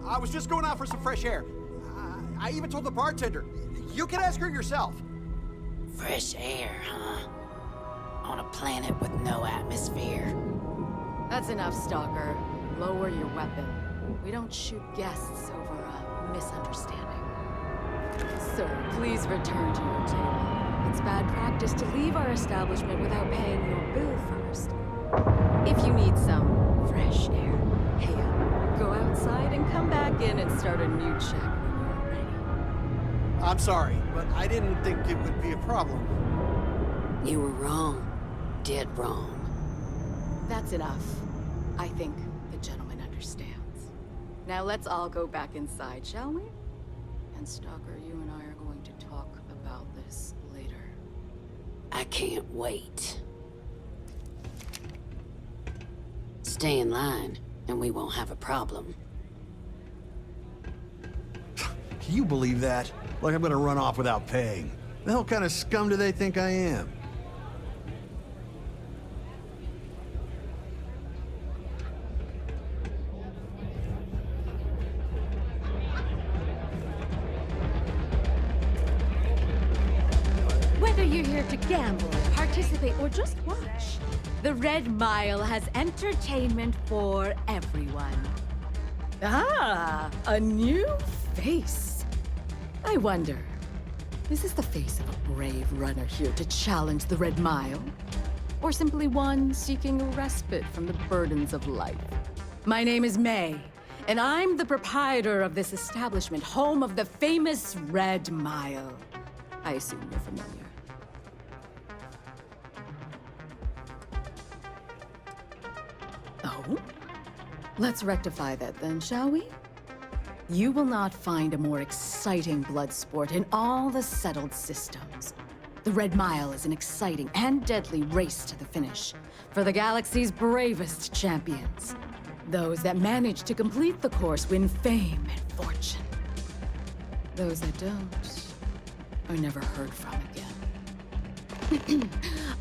I was just going out for some fresh air. I even told the bartender. You can ask her yourself. Fresh air, huh? On a planet with no atmosphere. That's enough, Stalker. Lower your weapon. We don't shoot guests over a misunderstanding. Sir, please return to your table. It's bad practice to leave our establishment without paying your bill first. If you need some fresh air, hey up, go outside and come back in and start a new check when you're ready. I'm sorry, but I didn't think it would be a problem. You were wrong. Dead wrong. That's enough. I think the gentleman understands. Now let's all go back inside, shall we? And Stalker, you and I are going to talk about this later. I can't wait. Stay in line, and we won't have a problem. Can you believe that? Like I'm gonna run off without paying. The hell kind of scum do they think I am? Whether you're here to gamble, participate, or just watch, the Red Mile has entertainment for everyone. Ah, a new face. I wonder, is this the face of a brave runner here to challenge the Red Mile? Or simply one seeking a respite from the burdens of life? My name is May, and I'm the proprietor of this establishment, home of the famous Red Mile. I assume you're familiar. Oh? Let's rectify that then, shall we? You will not find a more exciting blood sport in all the settled systems. The Red Mile is an exciting and deadly race to the finish for the galaxy's bravest champions. Those that manage to complete the course win fame and fortune. Those that don't are never heard from again.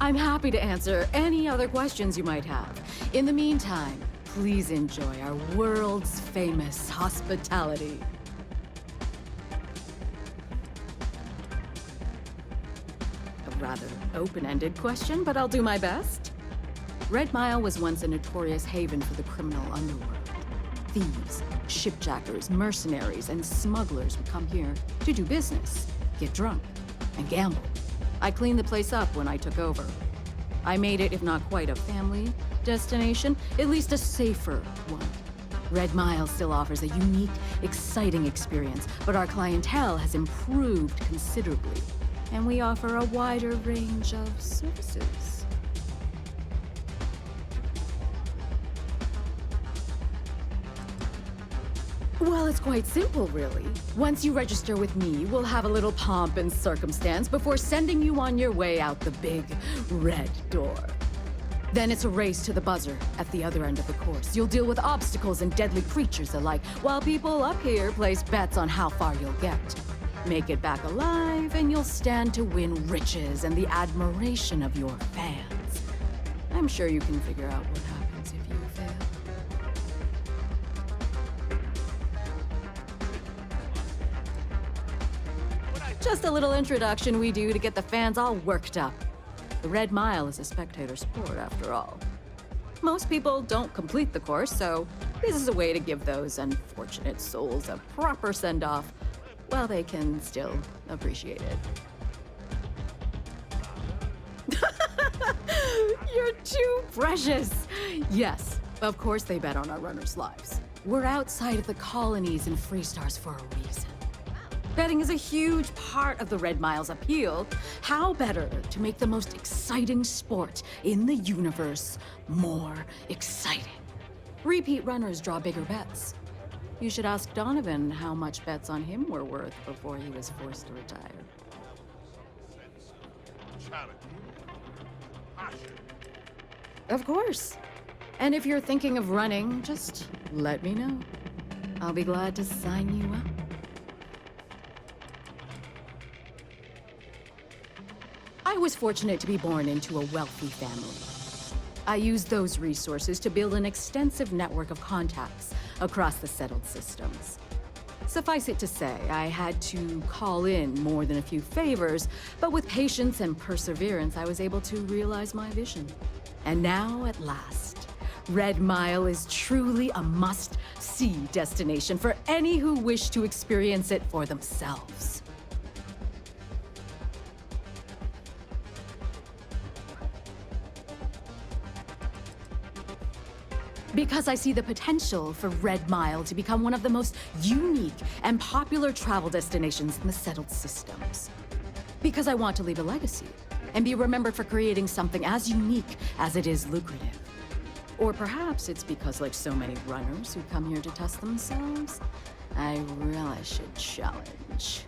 I'm happy to answer any other questions you might have. In the meantime, please enjoy our world's famous hospitality. A rather open-ended question, but I'll do my best. Red Mile was once a notorious haven for the criminal underworld. Thieves, shipjackers, mercenaries, and smugglers would come here to do business, get drunk, and gamble. I cleaned the place up when I took over. I made it, if not quite a family destination, at least a safer one. Red Mile still offers a unique, exciting experience, but our clientele has improved considerably, and we offer a wider range of services. Well, it's quite simple, really. Once you register with me, we'll have a little pomp and circumstance before sending you on your way out the big red door. Then it's a race to the buzzer at the other end of the course. You'll deal with obstacles and deadly creatures alike, while people up here place bets on how far you'll get. Make it back alive, and you'll stand to win riches and the admiration of your fans. I'm sure you can figure out what happens if you fail. Just a little introduction we do to get the fans all worked up. The Red Mile is a spectator sport, after all. Most people don't complete the course, so this is a way to give those unfortunate souls a proper send-off while they can still appreciate it. You're too precious. Yes, of course they bet on our runners' lives. We're outside of the colonies and Freestars for a reason. Betting is a huge part of the Red Mile's appeal. How better to make the most exciting sport in the universe more exciting? Repeat runners draw bigger bets. You should ask Donovan how much bets on him were worth before he was forced to retire. Of course. And if you're thinking of running, just let me know. I'll be glad to sign you up. I was fortunate to be born into a wealthy family. I used those resources to build an extensive network of contacts across the settled systems. Suffice it to say, I had to call in more than a few favors, but with patience and perseverance, I was able to realize my vision. And now, at last, Red Mile is truly a must-see destination for any who wish to experience it for themselves. Because I see the potential for Red Mile to become one of the most unique and popular travel destinations in the settled systems. Because I want to leave a legacy and be remembered for creating something as unique as it is lucrative. Or perhaps it's because, like so many runners who come here to test themselves, I relish a challenge.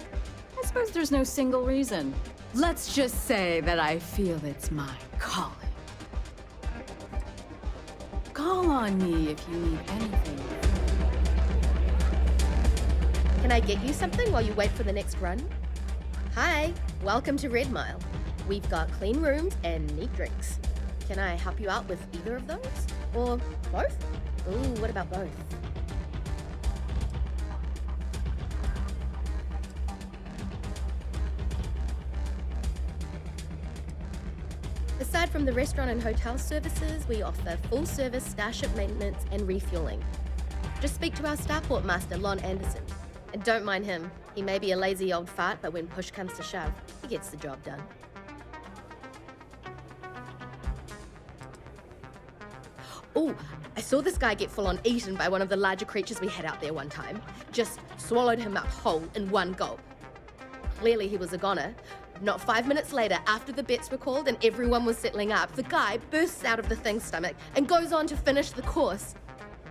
I suppose there's no single reason. Let's just say that I feel it's my calling. Call on me if you need anything. Can I get you something while you wait for the next run? Hi, welcome to Red Mile. We've got clean rooms and neat drinks. Can I help you out with either of those? Or both? Ooh, what about both? Aside from the restaurant and hotel services, we offer full-service starship maintenance and refueling. Just speak to our starport master, Lon Anderson. And don't mind him. He may be a lazy old fart, but when push comes to shove, he gets the job done. Oh, I saw this guy get full-on eaten by one of the larger creatures we had out there one time. Just swallowed him up whole in one gulp. Clearly he was a goner. Not 5 minutes later, after the bets were called and everyone was settling up, the guy bursts out of the thing's stomach and goes on to finish the course.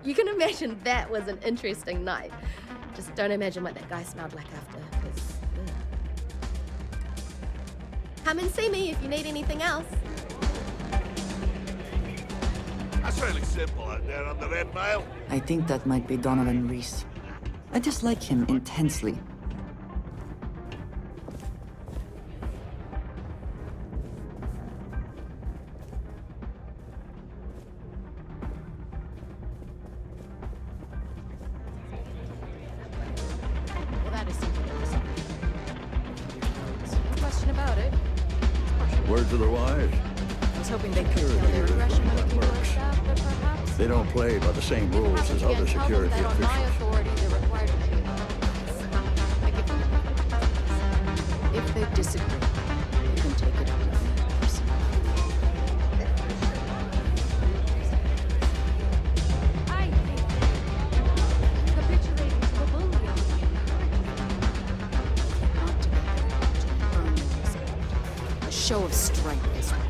You can imagine that was an interesting night. Just don't imagine what that guy smelled like after, 'cause, ugh. Come and see me if you need anything else. That's really simple out there on the Red Mile. I think that might be Donovan Reese. I dislike him intensely. Well, that is something. No question about it. Words of the wise. I was hoping they could tell their aggression on the keyboard staff, but perhaps... They don't play by the same rules as other security that on my officials. authority, they're required to pay. I give them the If they disagree, you can take it up with me personally. I capitulating to the bully on you. Not to get their attention, earn the result. A show of strength is required.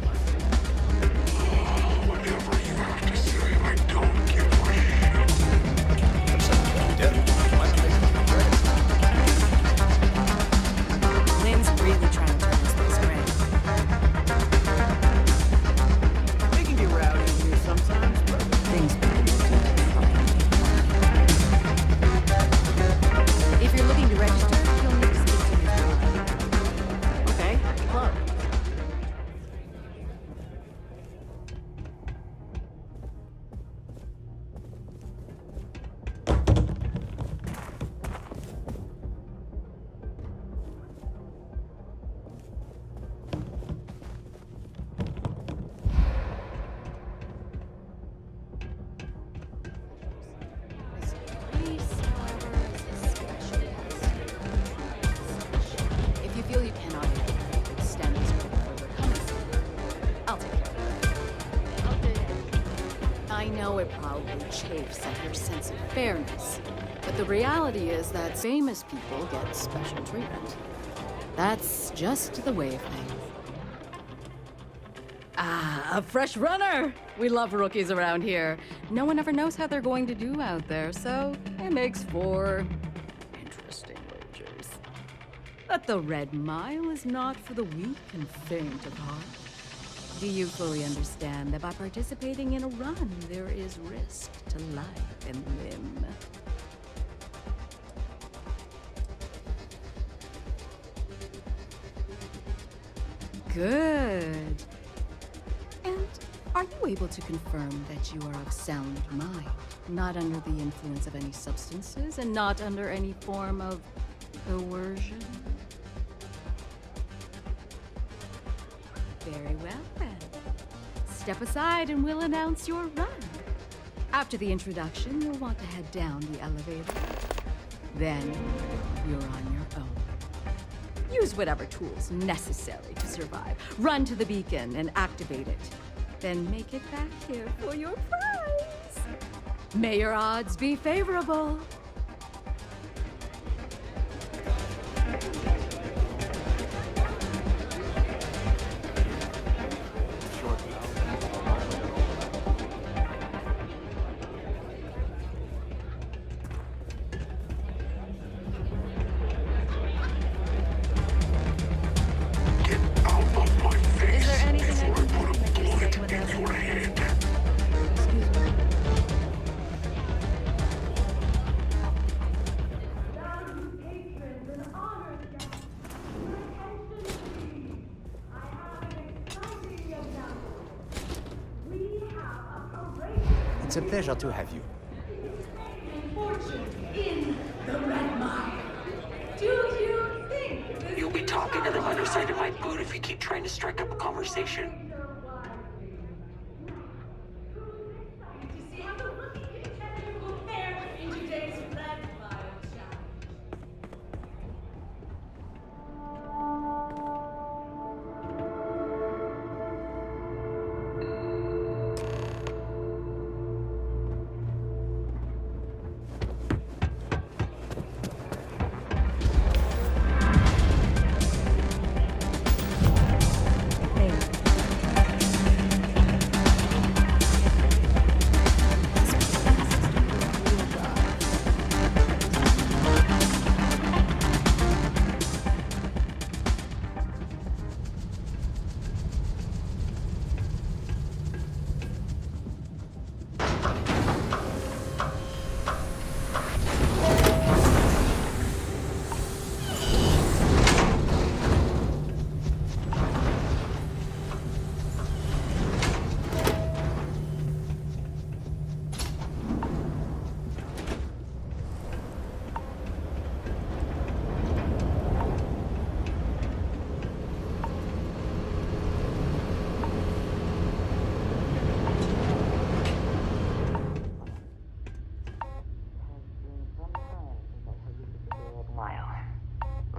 Lynn's really trying to turn this place around. They can get rowdy in here sometimes, but things If you're looking to register, you'll need to speak to me. okay, club. I know it probably chafes at your sense of fairness, but the reality is that famous people get special treatment. That's just the way of things. Ah, a fresh runner! We love rookies around here. No one ever knows how they're going to do out there, so it makes for interesting wagers. But the Red Mile is not for the weak and faint of heart. Do you fully understand that by participating in a run, there is risk to life and limb? Good. And are you able to confirm that you are of sound mind, not under the influence of any substances, and not under any form of coercion? Very well, then. Step aside and we'll announce your run. After the introduction, you'll want to head down the elevator. Then, you're on your own. Use whatever tools necessary to survive. Run to the beacon and activate it. Then make it back here for your prize. May your odds be favorable. It's a pleasure to have you. Fortune in the Red Mine. Do you think You'll be talking to the other side of my boot if you keep trying to strike up a conversation. in today's Red Mine challenge?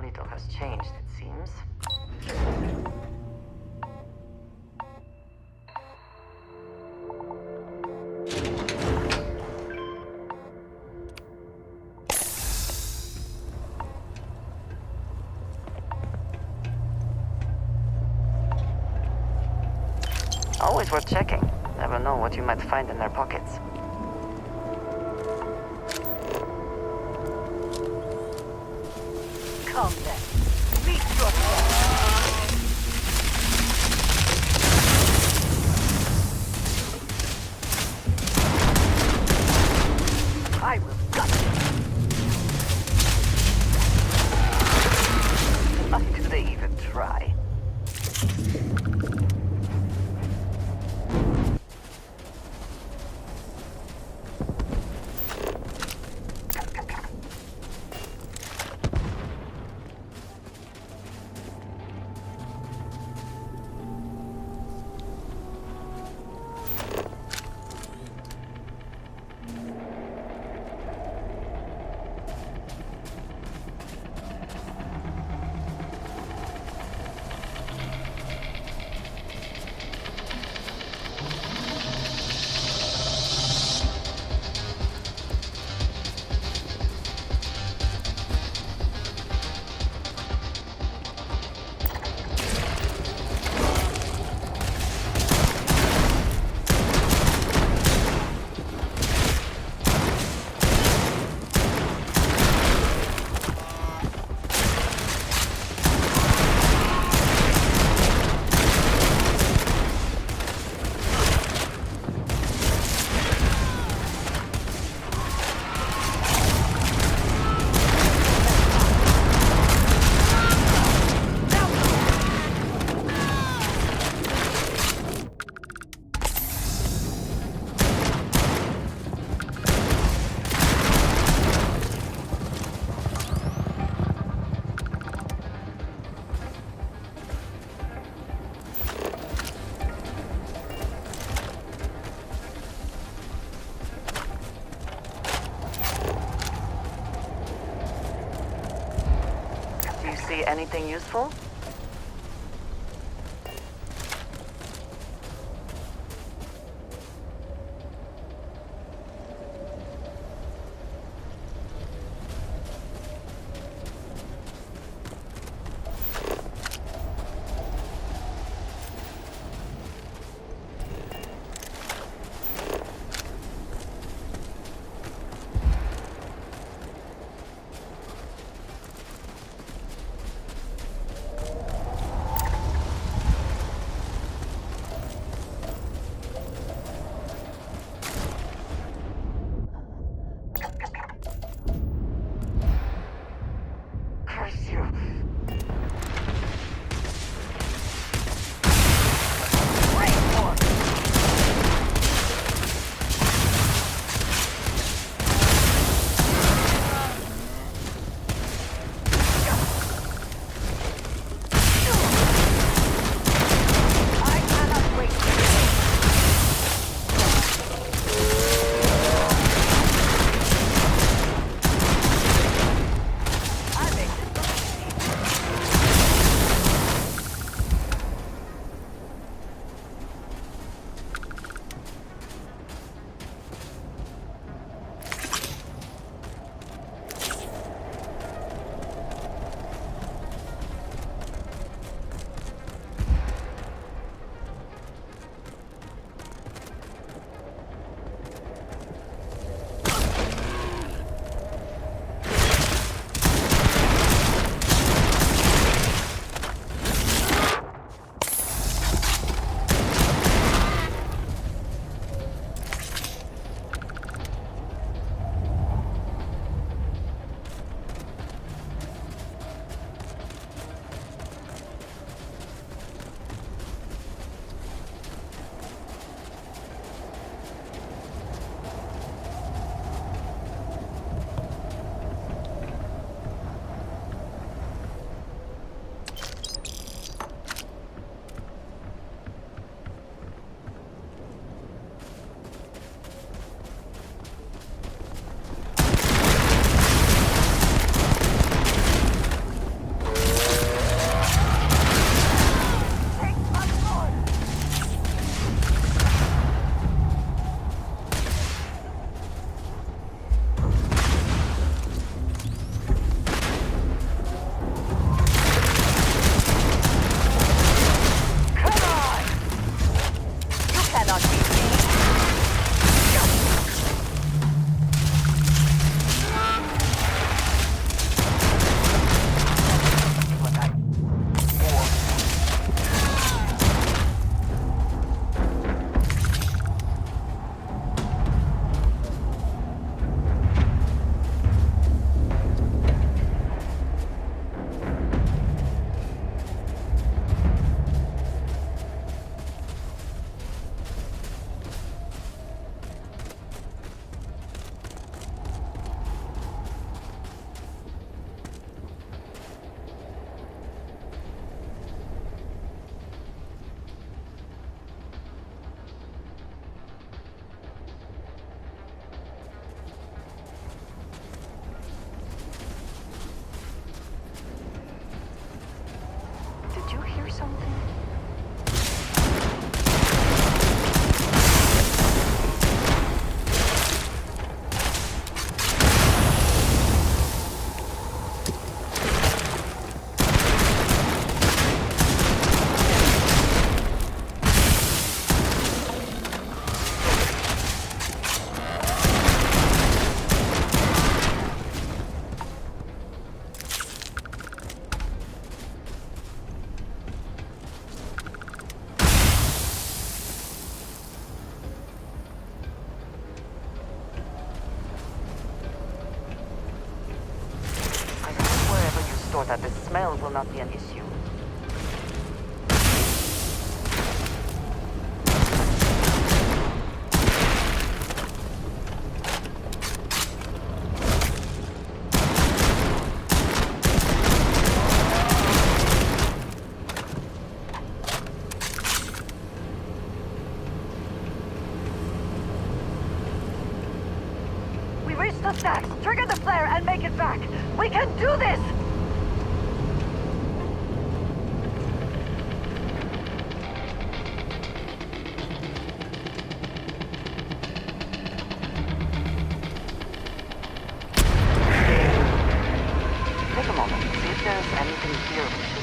Little has changed, it seems. Always worth checking. Never know what you might find in their pockets. Come then. Meet your I will gut you. Why do they even try? See anything useful? That the smell will not be an issue. We reached the stacks. Trigger the flare and make it back. We can do this! Good.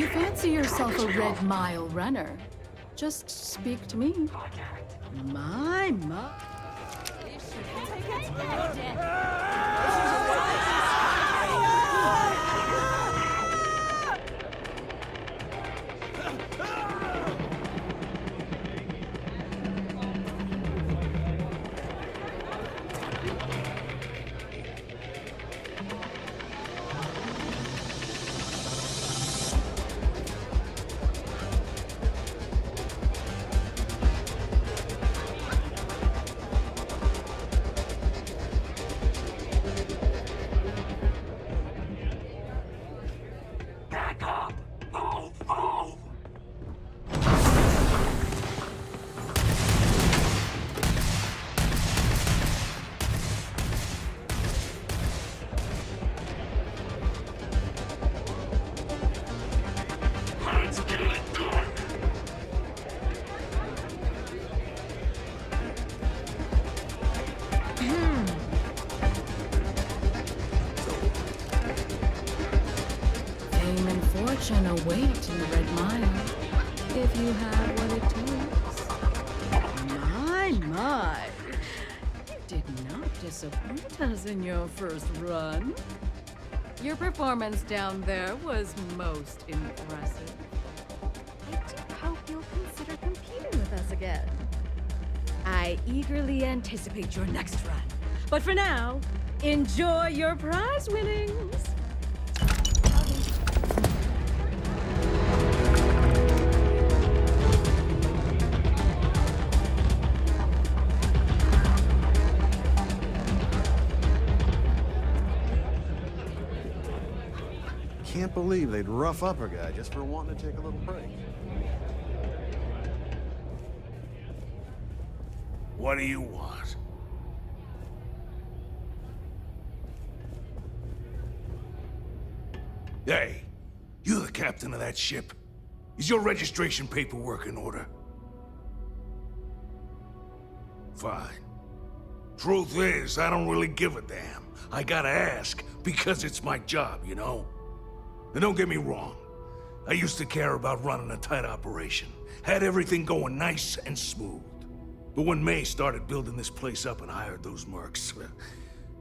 fancy yourself a Red Mile runner, just speak to me. My. Fortune await in the Red Mile, if you have what it takes. My. You did not disappoint us in your first run. Your performance down there was most impressive. I do hope you'll consider competing with us again. I eagerly anticipate your next run. But for now, enjoy your prize winnings. Can't believe they'd rough up a guy just for wanting to take a little break. What do you want? Hey, you the captain of that ship? Is your registration paperwork in order? Fine. Truth is, I don't really give a damn. I gotta ask, because it's my job, you know? And don't get me wrong, I used to care about running a tight operation. Had everything going nice and smooth. But when May started building this place up and hired those mercs,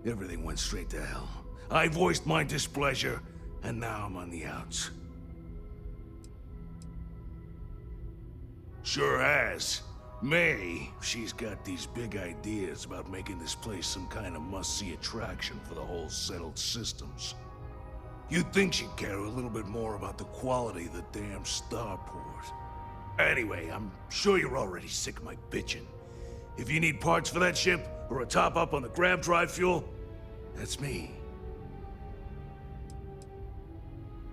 everything went straight to hell. I voiced my displeasure, and now I'm on the outs. Sure has. May, she's got these big ideas about making this place some kind of must-see attraction for the whole settled systems. You'd think she'd care a little bit more about the quality of the damn starport. Anyway, I'm sure you're already sick of my bitching. If you need parts for that ship, or a top-up on the grab drive fuel, that's me.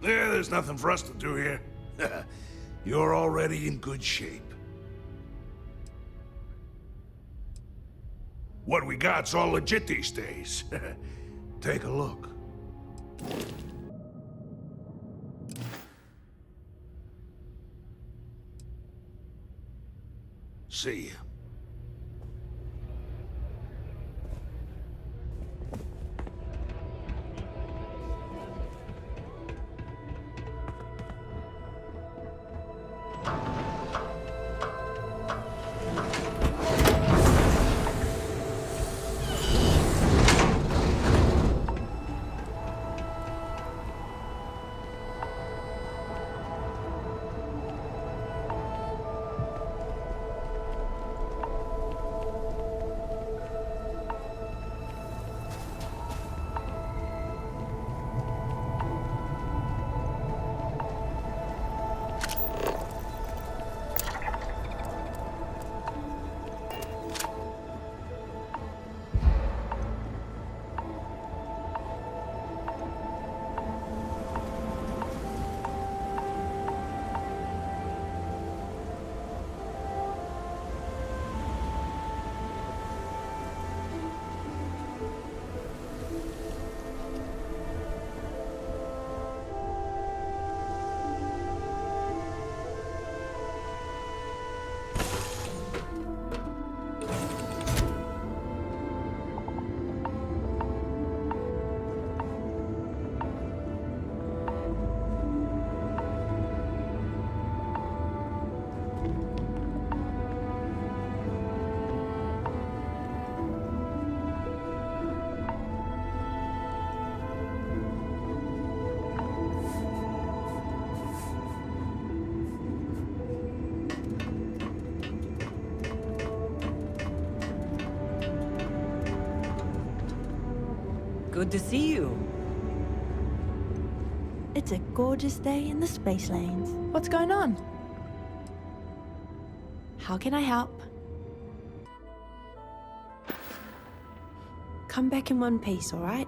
Yeah, there's nothing for us to do here. You're already in good shape. What we got's all legit these days. Take a look. See ya. Good to see you. It's a gorgeous day in the space lanes. What's going on? How can I help? Come back in one piece, all right?